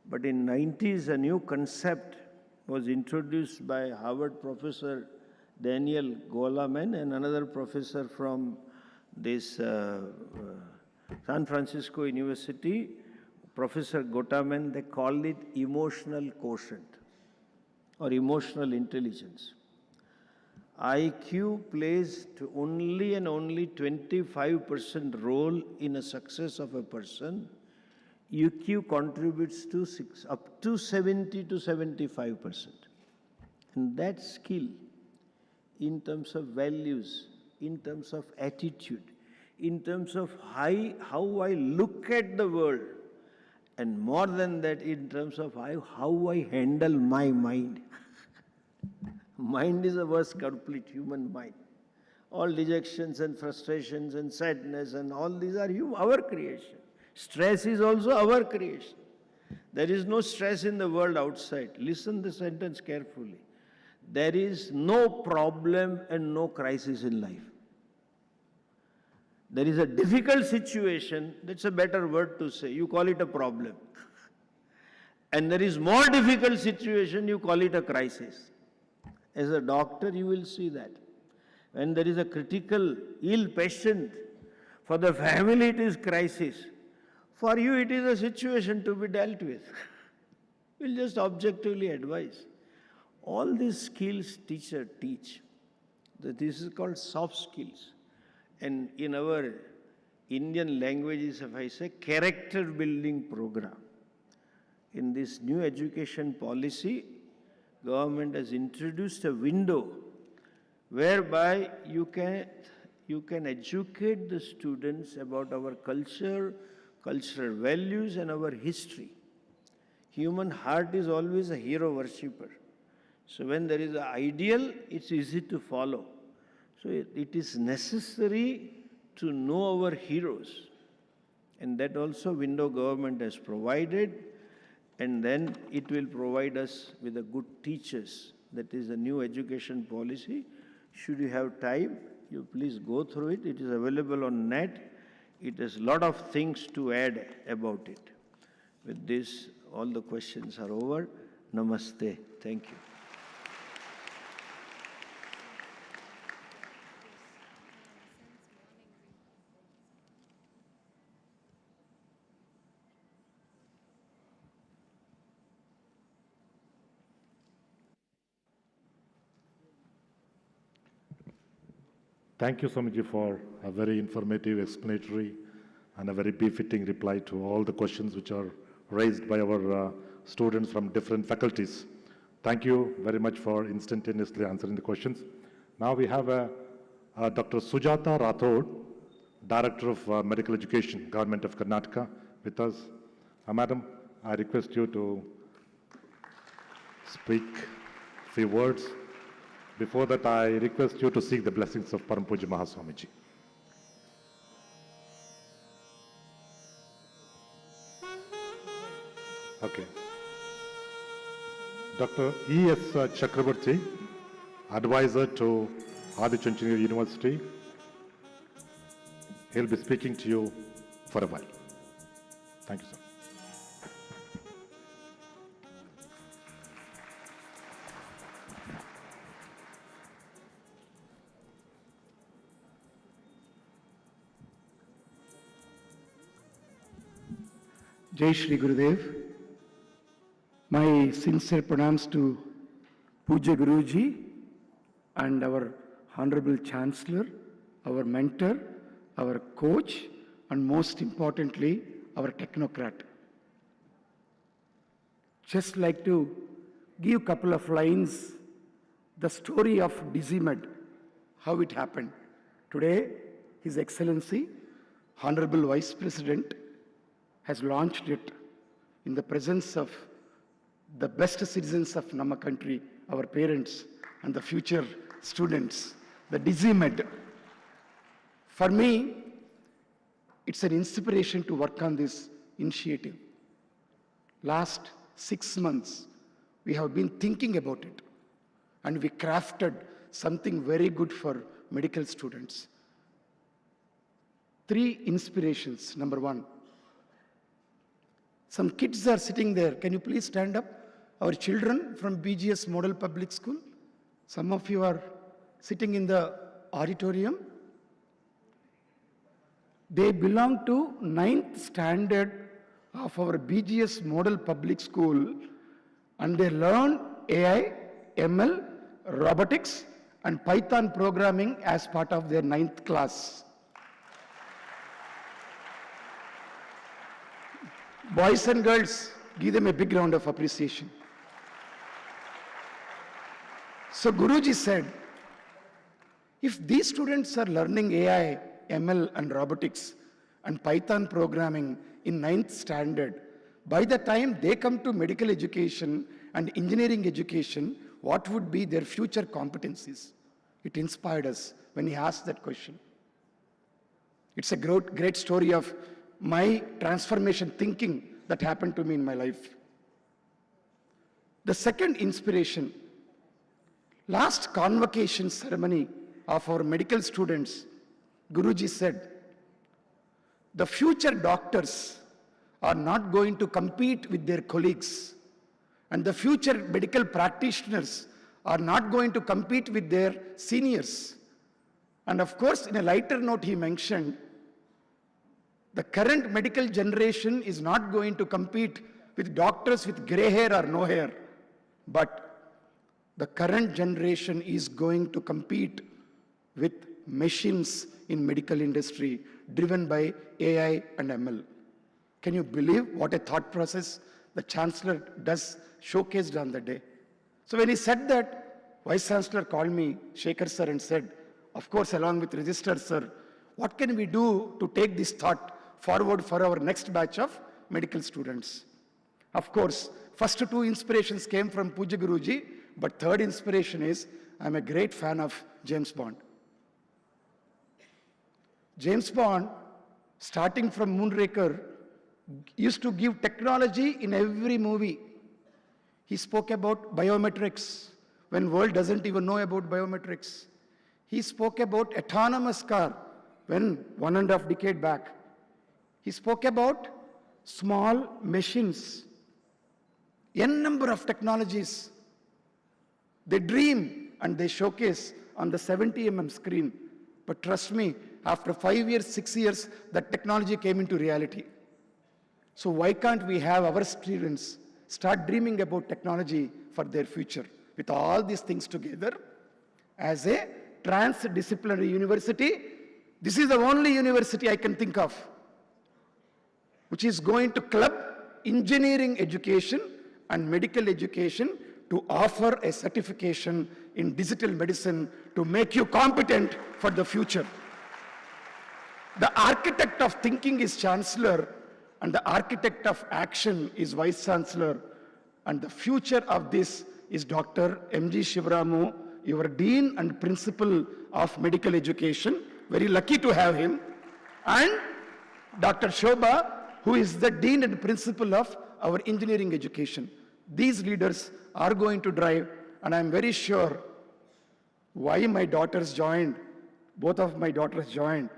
but in 90s a new concept was introduced by Harvard professor Daniel Goleman and another professor from this San Francisco University, Professor Gotaman. They call it emotional quotient or emotional intelligence. IQ plays only and only 25% role in a success of a person. EQ contributes to up to 70 to 75%. And that skill, in terms of values, in terms of attitude, in terms of how I look at the world, And more than that, in terms of how I handle my mind. Mind is the worst culprit, human mind. All dejections and frustrations and sadness and all these are our creation. Stress is also our creation. There is no stress in the world outside. Listen the sentence carefully. There is no problem and no crisis in life. There is a difficult situation, that's a better word to say. You call it a problem. And there is more difficult situation, you call it a crisis. As a doctor, you will see that. When there is a critical, ill patient, for the family it is crisis. For you it is a situation to be dealt with. You will just objectively advise. All these skills teacher teach. This is called soft skills. And in our Indian languages, if I say, character building program. In this new education policy, government has introduced a window whereby you can educate the students about our culture, cultural values and our history. Human heart is always a hero worshipper. So when there is an ideal, it's easy to follow. So it is necessary to know our heroes. And that also window government has provided. And then it will provide us with a good teachers. That is a new education policy. Should you have time, you please go through it. It is available on net. It has a lot of things to add about it. With this, all the questions are over. Namaste. Thank you. Thank you, Swamiji, for a very informative, explanatory, and a very befitting reply to all the questions which are raised by our students from different faculties. Thank you very much for instantaneously answering the questions. Now we have Dr. Sujata Rathod, Director of Medical Education, Government of Karnataka, with us. Madam, I request you to speak a few words. Before that, I request you to seek the blessings of Param Pujya Mahaswamiji. Okay. Dr. E.S. Chakrabarti, advisor to Adichunchanagiri University. He'll be speaking to you for a while. Thank you, sir. Jai Shri Gurudev. My sincere pranams to Puja Guruji and our Honorable Chancellor, our mentor, our coach, and most importantly, our technocrat. Just like to give a couple of lines, the story of Dizimed, how it happened. Today, His Excellency, Honorable Vice President, has launched it in the presence of the best citizens of Nama country, our parents and the future students, the Dizimed. For me, it's an inspiration to work on this initiative. Last 6 months, we have been thinking about it, and we crafted something very good for medical students. 3 inspirations. Number 1, some kids are sitting there. Can you please stand up? Our children from BGS Model Public School. Some of you are sitting in the auditorium. They belong to 9th standard of our BGS Model Public School, and they learn AI, ML, robotics, and Python programming as part of their 9th class. Boys and girls, give them a big round of appreciation. So Guruji said, if these students are learning AI, ML and robotics and Python programming in 9th standard, By the time they come to medical education and engineering education, what would be their future competencies? It inspired us when he asked that question. It's a great story of my transformation thinking that happened to me in my life. The second inspiration, last convocation ceremony of our medical students, Guruji said, the future doctors are not going to compete with their colleagues, and the future medical practitioners are not going to compete with their seniors. And of course, in a lighter note, he mentioned, the current medical generation is not going to compete with doctors with gray hair or no hair, but the current generation is going to compete with machines in medical industry driven by AI and ML. Can you believe what a thought process the Chancellor does showcased on the day? So when he said that, Vice Chancellor called me, Shekhar sir, and said, of course, along with Register sir, what can we do to take this thought forward for our next batch of medical students? Of course, first two inspirations came from Puja Guruji, but third inspiration is, I'm a great fan of James Bond. James Bond, starting from Moonraker, used to give technology in every movie. He spoke about biometrics when world doesn't even know about biometrics. He spoke about autonomous car when 1.5 decades back. He spoke about small machines, n number of technologies. They dream and they showcase on the 70 screen. But trust me, after 5 years, 6 years, that technology came into reality. So why can't we have our students start dreaming about technology for their future? With all these things together, as a transdisciplinary university, this is the only university I can think of which is going to club engineering education and medical education to offer a certification in digital medicine to make you competent for the future. The architect of thinking is Chancellor, and the architect of action is Vice Chancellor, and the future of this is Dr. M.G. Shivaramu, your Dean and Principal of Medical Education. Very lucky to have him. And Dr. Shobha, who is the Dean and Principal of our Engineering Education. These leaders are going to drive, and I'm very sure why my daughters joined, both of my daughters joined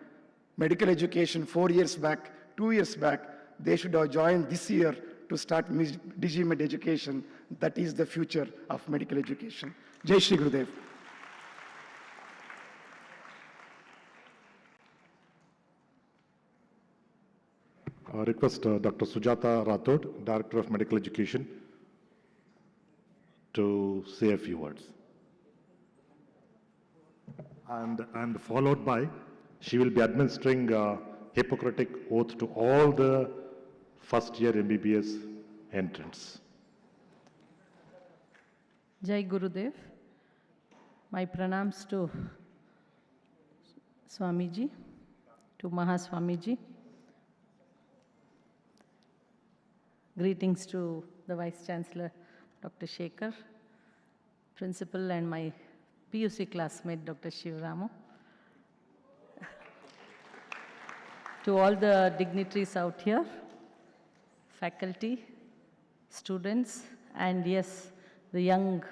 medical education 4 years back, 2 years back. They should have joined this year to start DigiMed education. That is the future of medical education. Jai Shri Gurudev. I request Dr. Sujata Rathod, Director of Medical Education, to say a few words. And followed by, she will be administering Hippocratic oath to all the first year MBBS entrants. Jai Gurudev. My pranams to Swamiji, to Mahaswamiji. Greetings to the Vice Chancellor, Dr. Shekhar, Principal, and my PUC classmate, Dr. Shivaramu. To all the dignitaries out here, faculty, students, and yes, the young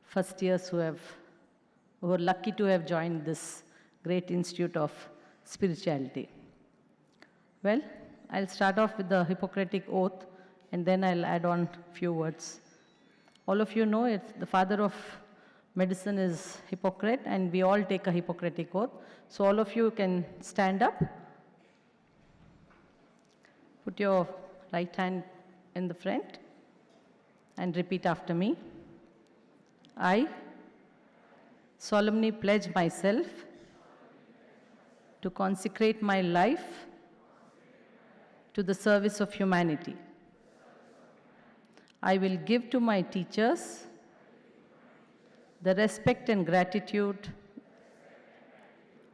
first years who are lucky to have joined this great institute of spirituality. Well, I'll start off with the Hippocratic oath, and then I'll add on a few words. All of you know the father of medicine is Hippocrates, and we all take a Hippocratic oath. So all of you can stand up. Put your right hand in the front and repeat after me. I solemnly pledge myself to consecrate my life to the service of humanity. I will give to my teachers the respect and gratitude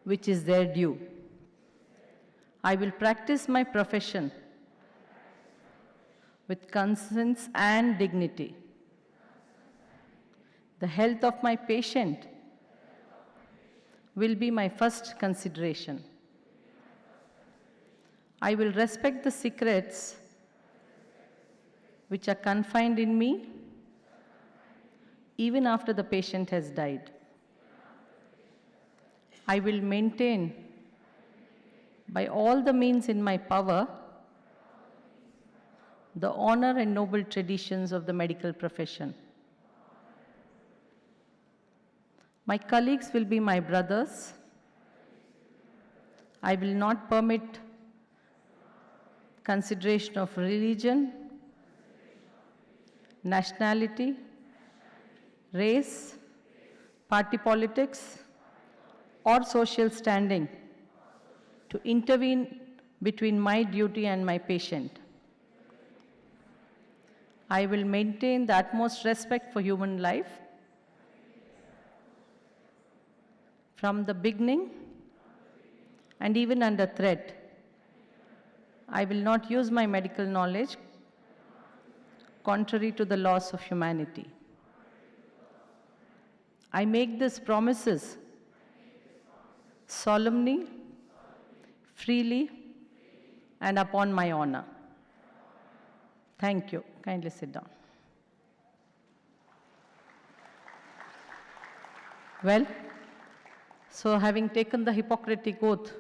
which is their due. I will practice my profession with conscience and dignity. The health of my patient will be my first consideration. I will respect the secrets which are confined in me even after the patient has died. I will maintain by all the means in my power the honor and noble traditions of the medical profession. My colleagues will be my brothers. I will not permit consideration of religion, nationality, race, party politics, or social standing to intervene between my duty and my patient. I will maintain the utmost respect for human life from the beginning and even under threat. I will not use my medical knowledge contrary to the laws of humanity. I make these promises solemnly, freely, and upon my honor. Thank you. Kindly sit down. Well, so having taken the Hippocratic oath,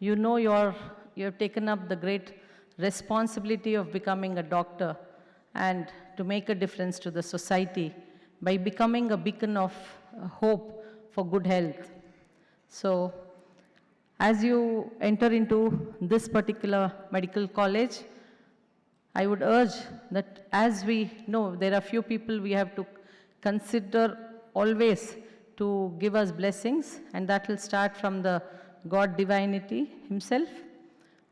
you know you have taken up the great responsibility of becoming a doctor and to make a difference to the society by becoming a beacon of hope for good health. So, as you enter into this particular medical college, I would urge that as we know, there are few people we have to consider always to give us blessings, and that will start from the God divinity himself.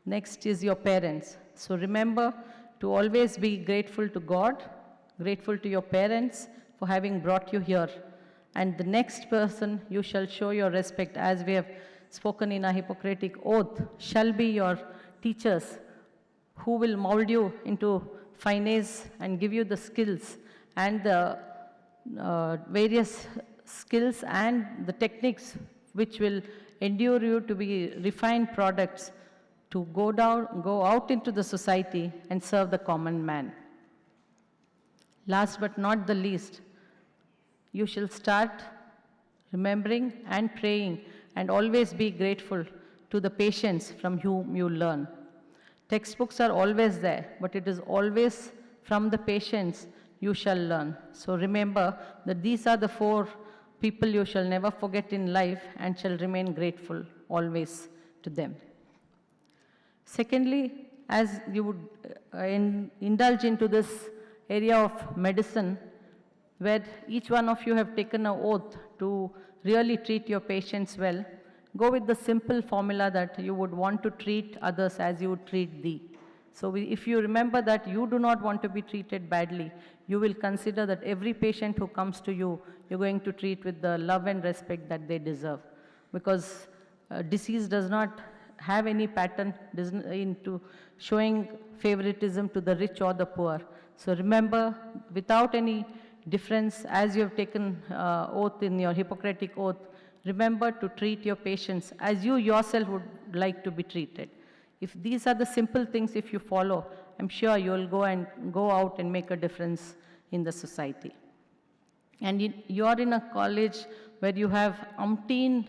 Next is your parents. So remember to always be grateful to God, grateful to your parents for having brought you here. And the next person you shall show your respect, as we have spoken in a Hippocratic oath, shall be your teachers, who will mold you into finesse and give you the skills and the various skills and the techniques which will endure you to be refined products to go out into the society and serve the common man. Last but not the least, you shall start remembering and praying and always be grateful to the patients from whom you learn. Textbooks are always there, but it is always from the patients you shall learn. So remember that these are the 4 people you shall never forget in life and shall remain grateful always to them. Secondly, as you would indulge into this area of medicine, where each one of you have taken an oath to really treat your patients well, go with the simple formula that you would want to treat others as you would treat thee. So if you remember that you do not want to be treated badly, you will consider that every patient who comes to you, you're going to treat with the love and respect that they deserve. Because disease does not have any pattern into showing favoritism to the rich or the poor. So remember, without any difference, as you have taken oath in your Hippocratic oath, remember to treat your patients as you yourself would like to be treated. If these are the simple things, if you follow, I'm sure you will go out and make a difference in the society. And you are in a college where you have umpteen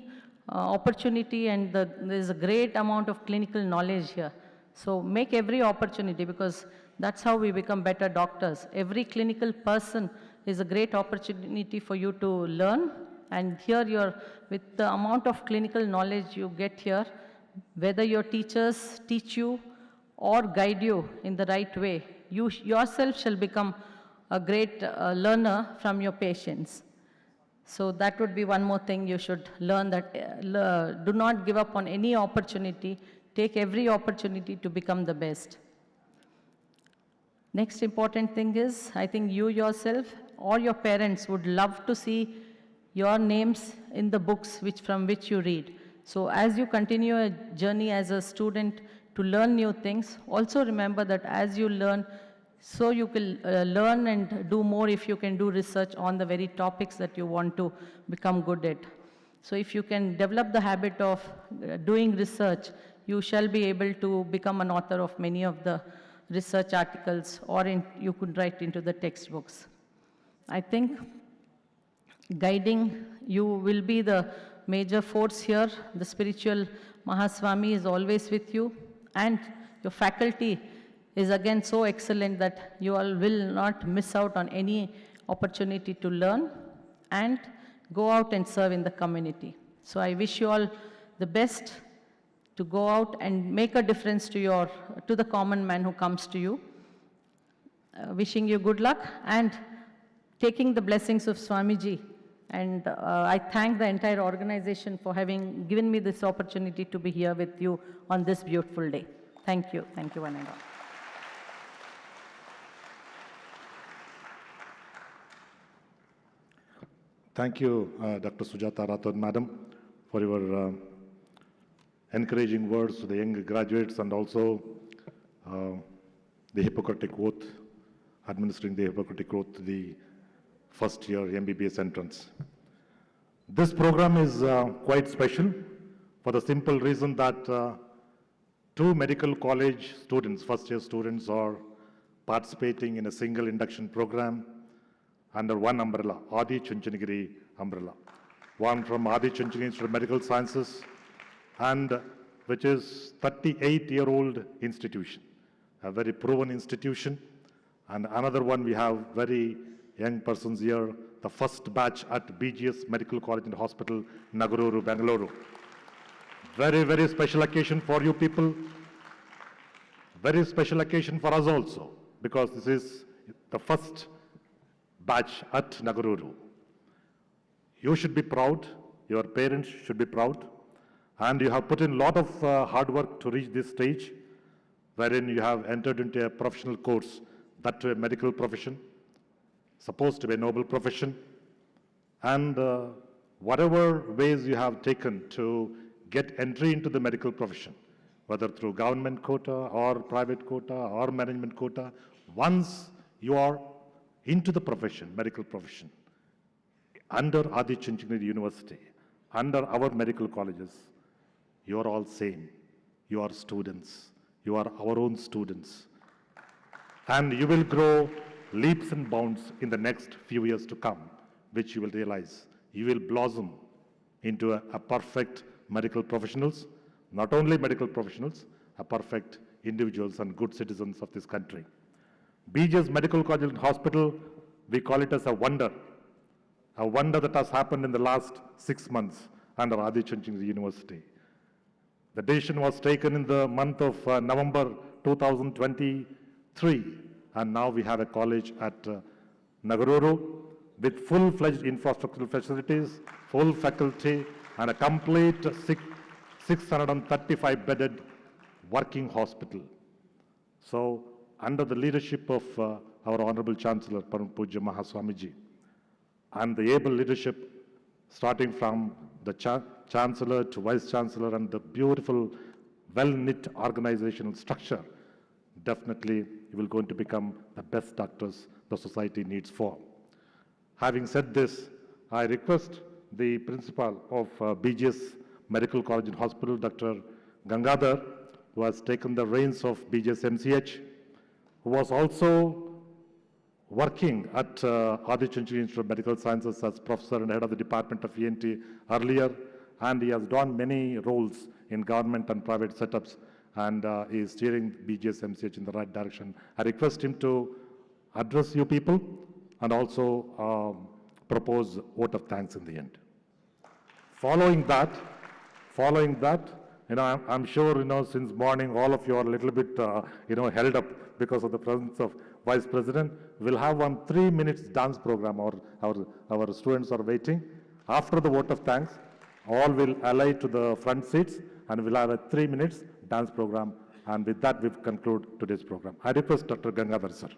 opportunity, and there's a great amount of clinical knowledge here. So make every opportunity, because that's how we become better doctors. Every clinical person is a great opportunity for you to learn. And here with the amount of clinical knowledge you get here, whether your teachers teach you or guide you in the right way, you yourself shall become a great learner from your patients. So that would be one more thing you should learn, that do not give up on any opportunity. Take every opportunity to become the best. Next important thing is, I think you yourself or your parents would love to see your names in the books from which you read. So as you continue a journey as a student to learn new things, also remember that as you learn, So you can learn and do more if you can do research on the very topics that you want to become good at. So if you can develop the habit of doing research, you shall be able to become an author of many of the research articles, or you could write into the textbooks. I think guiding you will be the major force here. The spiritual Mahaswami is always with you, and your faculty is again so excellent that you all will not miss out on any opportunity to learn and go out and serve in the community. So I wish you all the best to go out and make a difference to the common man who comes to you. Wishing you good luck and taking the blessings of Swamiji. And I thank the entire organization for having given me this opportunity to be here with you on this beautiful day. Thank you. Thank you, one and all. Thank you, Dr. Sujata Rathod, Madam, for your encouraging words to the young graduates, and also the Hippocratic Oath, administering the Hippocratic Oath to the first year MBBS entrance. This program is quite special for the simple reason that two medical college students, first year students, are participating in a single induction program under one umbrella, Adichunchanagiri umbrella. One from Adichunchanagiri Institute of Medical Sciences, and which is 38-year-old institution, a very proven institution. And another one, we have very young persons here, the first batch at BGS Medical College and Hospital, Nagaruru, Bangalore. Very, very special occasion for you people. Very special occasion for us also, because this is the first batch at Nagaruru. You should be proud, your parents should be proud, and you have put in a lot of hard work to reach this stage, wherein you have entered into a professional course, that to a medical profession, supposed to be a noble profession, and whatever ways you have taken to get entry into the medical profession, whether through government quota or private quota or management quota, once you are into the profession, medical profession, under Adichunchanagiri University, under our medical colleges, you are all same. You are students. You are our own students. And you will grow leaps and bounds in the next few years to come, which you will realize. You will blossom into a perfect medical professionals, not only medical professionals, a perfect individuals and good citizens of this country. BGS Medical College and Hospital, we call it as a wonder that has happened in the last 6 months under Adichunchanagiri University. The decision was taken in the month of November 2023, and now we have a college at Nagaruru with full-fledged infrastructural facilities, full faculty, and a complete 635-bedded working hospital. So, under the leadership of our Honorable Chancellor, Param Pujya Mahaswamiji, and the able leadership starting from the Chancellor to Vice Chancellor and the beautiful, well-knit organizational structure, definitely you will going to become the best doctors the society needs for. Having said this, I request the principal of BGS Medical College and Hospital, Dr. Gangadhar, who has taken the reins of BGS MCH, who was also working at Adichunchanagiri Institute of Medical Sciences as professor and head of the Department of ENT earlier, and he has done many roles in government and private setups, and is steering BGS MCH in the right direction. I request him to address you people and also propose vote of thanks in the end. Following that, I'm sure, since morning, all of you are a little bit, held up because of the presence of Vice President. We'll have one 3 minutes dance program, or our students are waiting. After the vote of thanks, all will ally to the front seats, and we'll have a 3 minutes dance program. And with that, we conclude today's program. I request Dr. Gangadhar, sir.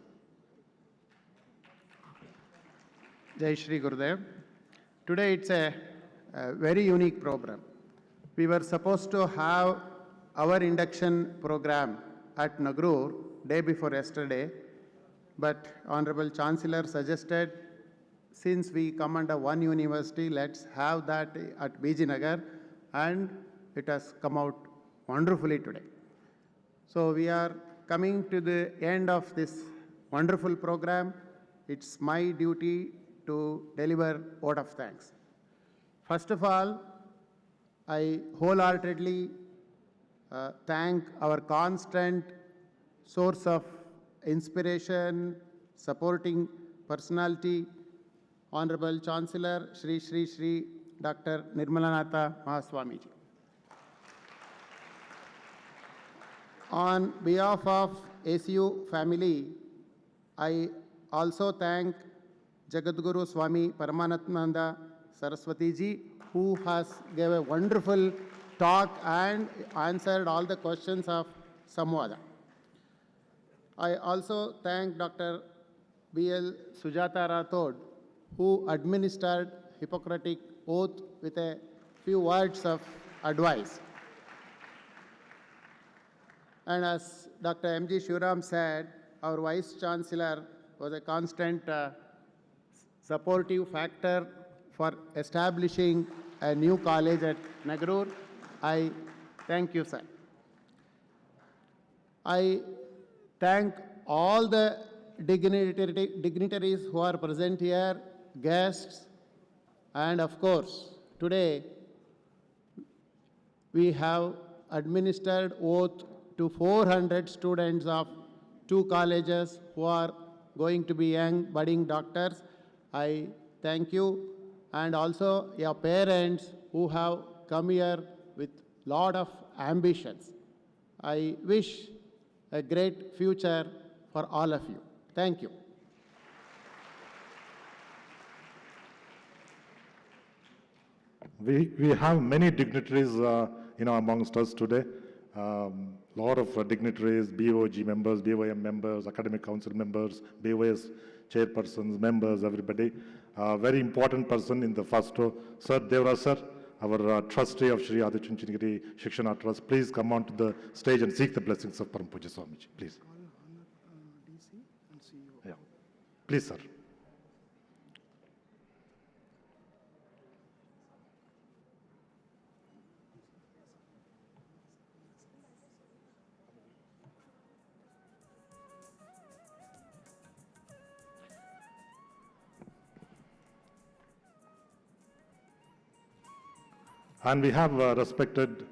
Jai Shri Gurudev. Today it's a very unique program. We were supposed to have our induction program at Nagrur day before yesterday, but Honorable Chancellor suggested, since we come under one university, let's have that at Vijayanagar, and it has come out wonderfully today. So we are coming to the end of this wonderful program. It's my duty to deliver vote of thanks. First of all, I wholeheartedly thank our constant source of inspiration, supporting personality, Honorable Chancellor Shri Dr. Nirmalanatha Mahaswamiji. On behalf of ACU family, I also thank Jagadguru Swami Paramanathananda Saraswati ji, who has gave a wonderful talk and answered all the questions of Samvada. I also thank Dr. B.L. Sujata Rathod, who administered Hippocratic oath with a few words of advice. And as Dr. M.G. Shivaram said, our Vice Chancellor was a constant supportive factor for establishing a new college at Nagarur. I thank you, sir. I thank all the dignitaries who are present here, guests, and of course, today we have administered oath to 400 students of 2 colleges who are going to be young, budding doctors. I thank you, and also your parents who have come here with lot of ambitions. I wish a great future for all of you. Thank you. We have many dignitaries amongst us today. Lot of dignitaries, BOG members, BOM members, academic council members, BOS chairpersons, members, everybody. Very important person in the first row. Sir Devra sir, our trustee of Shri Adichunchanagiri Shikshana Trust, please come on to the stage and seek the blessings of Param Pujya Swamiji, please. Yeah. Please, sir. And we have respected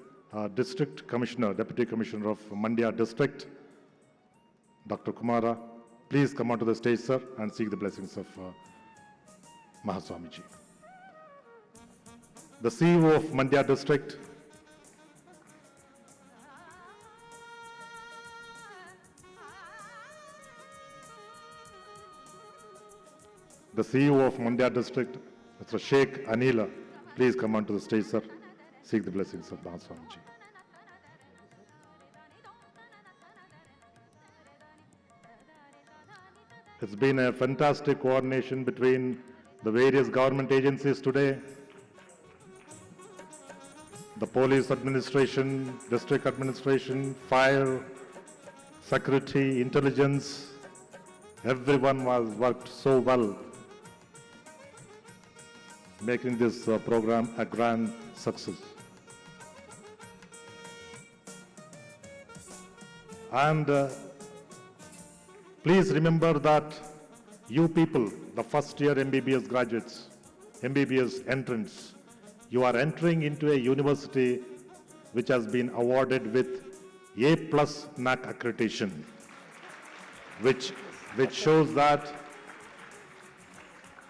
District Commissioner, Deputy Commissioner of Mandya District, Dr. Kumara. Please come onto the stage, sir, and seek the blessings of Mahaswamiji. The CEO of Mandya District, Mr. Sheikh Anila, please come onto the stage, sir. Seek the blessings of Mahaswamiji. It's been a fantastic coordination between the various government agencies today. The police administration, district administration, fire, security, intelligence, everyone was worked so well, making this program a grand success. And please remember that you people, the first year MBBS graduates, MBBS entrants, you are entering into a university which has been awarded with A+ NAC accreditation, which shows that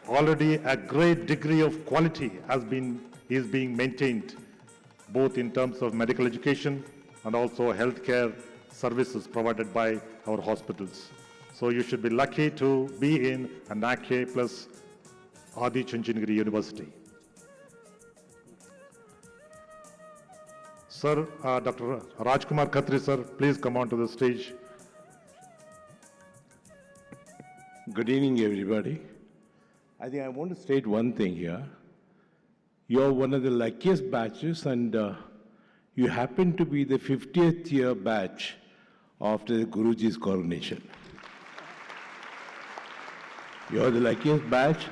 already a great degree of quality is being maintained, both in terms of medical education and also healthcare services provided by our hospitals. So you should be lucky to be in a NAC A+ Adichunchanagiri University. Sir, Dr. Rajkumar Khatri, sir, please come on to the stage. Good evening, everybody. I think I want to state one thing here. You're one of the luckiest batches, and you happen to be the 50th year batch after the Guruji's coronation. You're the luckiest batch,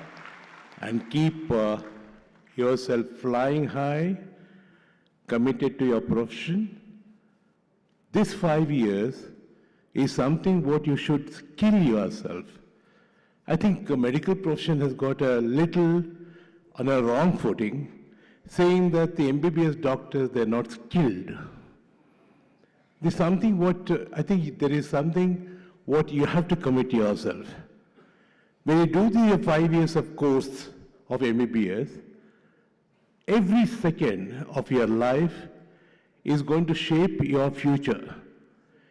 and keep yourself flying high, committed to your profession. This 5 years is something what you should skill yourself. I think the medical profession has got a little on a wrong footing, saying that the MBBS doctors, they're not skilled. There's something what, I think there is something what you have to commit yourself. When you do the 5 years of course of MBBS, every second of your life is going to shape your future.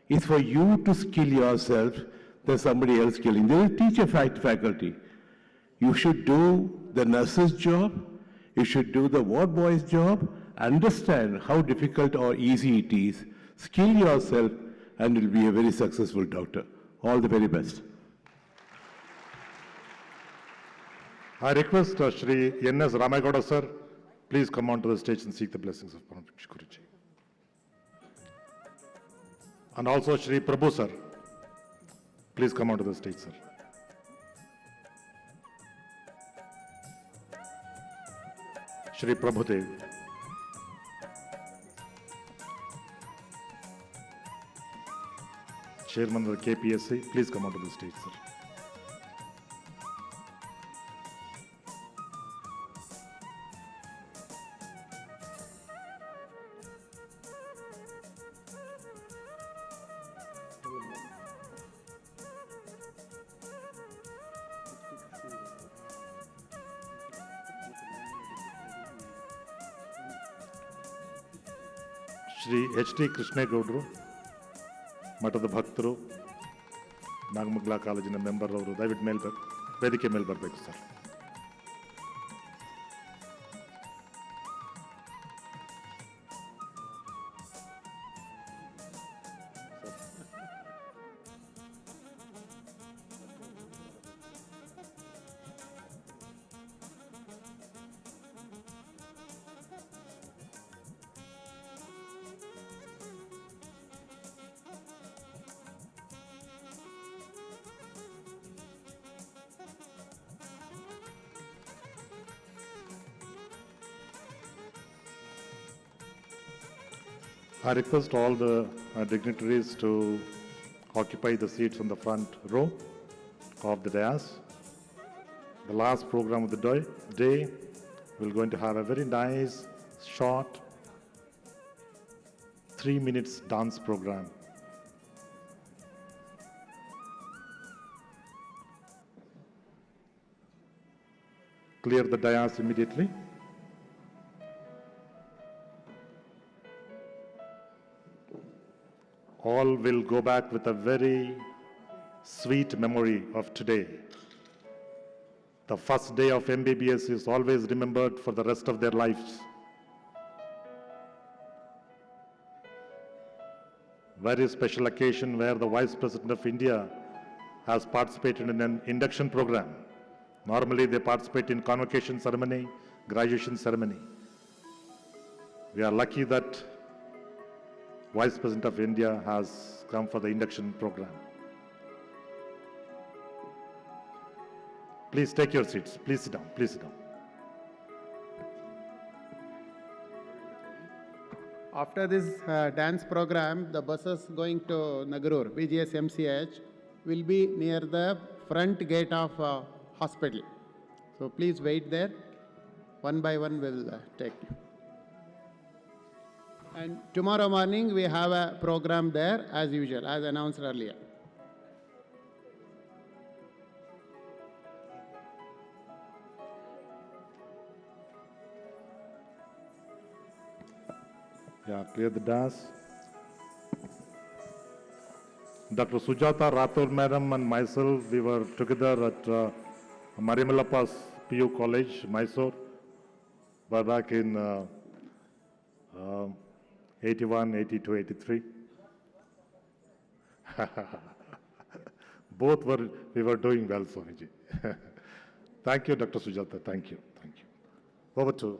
It's for you to skill yourself than somebody else skilling. There is teacher faculty. You should do the nurse's job, you should do the ward boy's job, understand how difficult or easy it is, skill yourself, and you'll be a very successful doctor. All the very best. I request Shri N.S. Ramagowda sir, please come onto the stage and seek the blessings of Param Guruji. And also Shri Prabhu sir, please come onto the stage, sir. Shri Prabhudev. Chairman of the KPSC, please come onto the stage, sir. Shri H T ಕೃಷ್ಣೇಗೌಡರು, ಮಠದ ಭಕ್ತರು, ನಾಗಮಂಗಲ ಕಾಲೇಜಿನ member ಅವರು ದಯವಿಟ್ಟು ವೇದಿಕೆ ಮೇಲೆ ಬರಬೇಕು sir. I request all the dignitaries to occupy the seats on the front row of the dais. The last program of the day, we're going to have a very nice, short, 3 minutes dance program. Clear the dais immediately. All will go back with a very sweet memory of today. The first day of MBBS is always remembered for the rest of their lives. Very special occasion where the Vice President of India has participated in an induction program. Normally they participate in convocation ceremony, graduation ceremony. We are lucky that Vice President of India has come for the induction program. Please take your seats. Please sit down. Please sit down. After this dance program, the buses going to Nagarur, BGS MCH, will be near the front gate of hospital. So please wait there. One by one will take you. And tomorrow morning we have a program there as usual, as announced earlier. Yeah, clear the dais. Dr. Sujata Rathore madam and myself, we were together at Marimalappa's PU College, Mysore, back in 81, 82, 83. We were doing well, Swamiji. Thank you, Dr. Sujata. Thank you. Thank you. Over to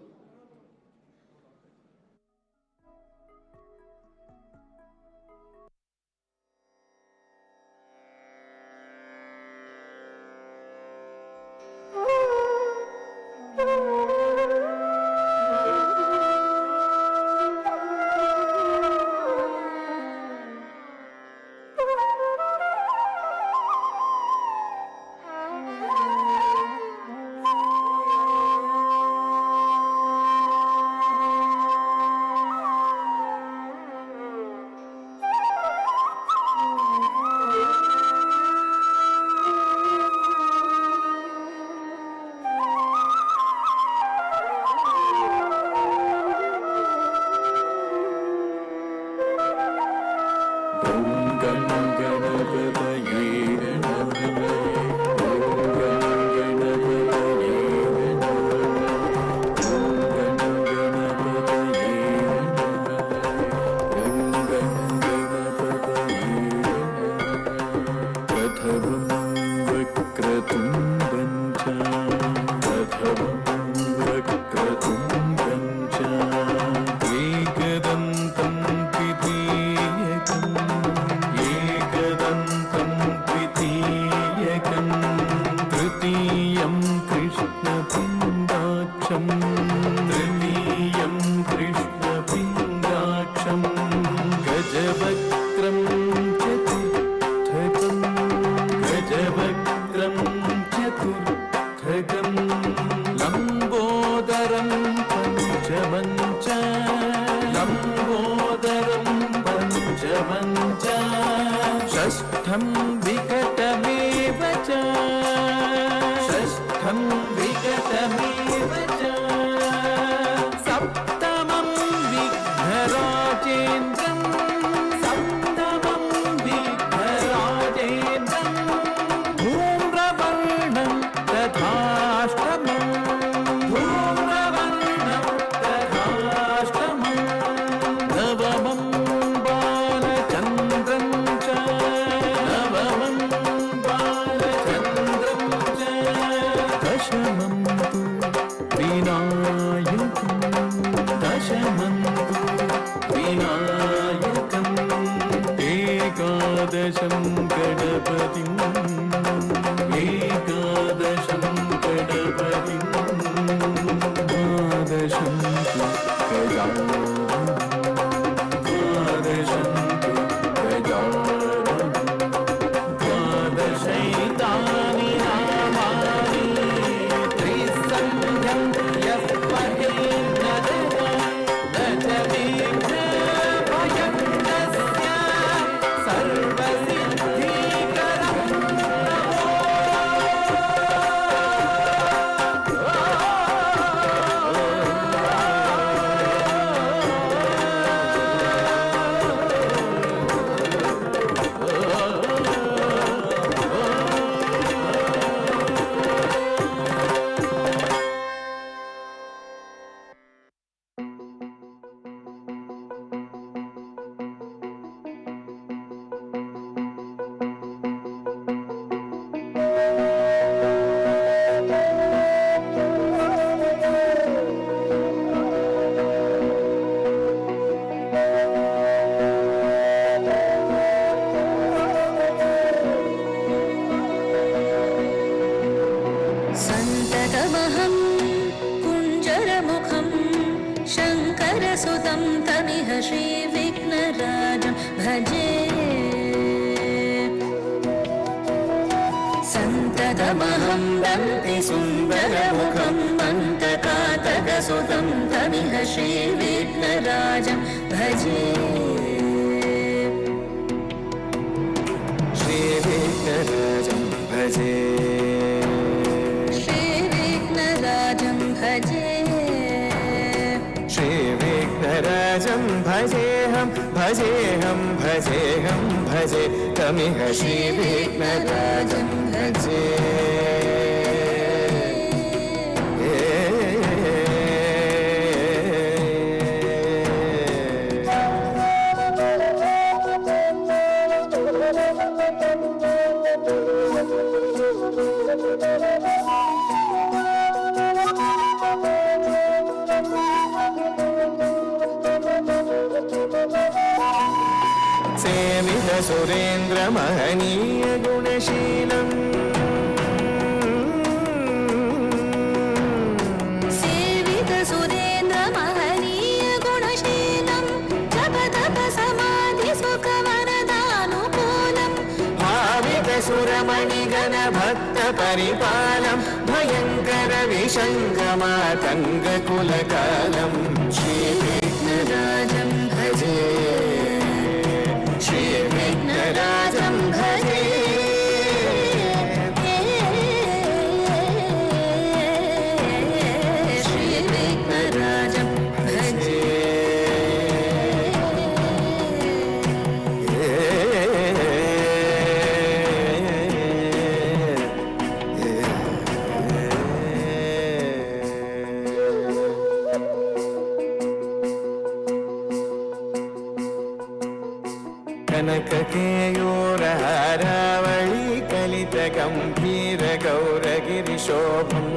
कनककेयूरहारावळी कलितगम्भीरगौरगिरिशोभं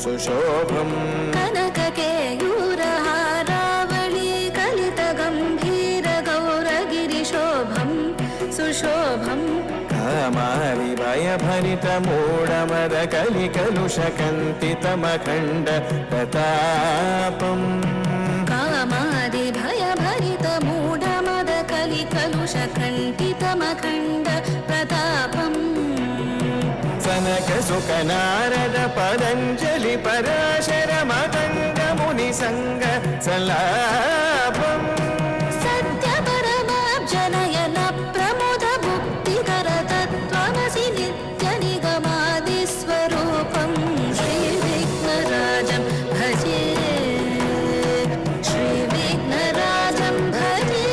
सुशोभं कनककेयूरहारावळी कलितगम्भीरगौरगिरिशोभं सुशोभं कामारिभयभरितमूढमदकलिकलुषकन्तितमखण्ड प्रतापम् कामादिभयभरितमूढमदकलिकलुषकण्ठितमखण्ड प्रतापम् सनकसुकनारद पतञ्जलि पराशर मदङ्ग मुनिसङ्ग सल्लापम् सत्यपरमाब्जनयन प्रमुद मुक्तिकर तत्त्वमसि नित्यनिगमादिस्वरूपं श्रीविघ्नराजं भजे श्रीविघ्नराजं भजे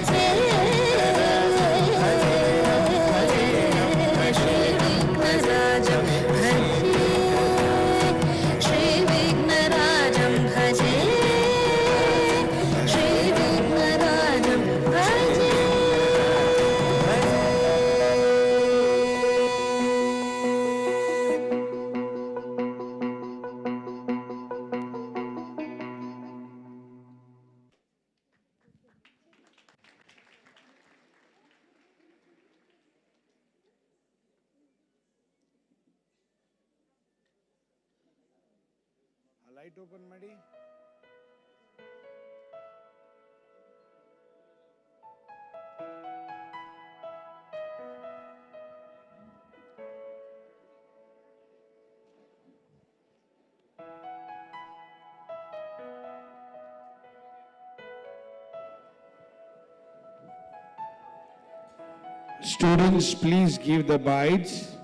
श्रीविघ्नराजं भजे श्रीविघ्नराजं भजे श्रीविघ्नराजं भजे ಲೈಟ್ ಓಪನ್ ಮಾಡಿ. Students, please give the bites.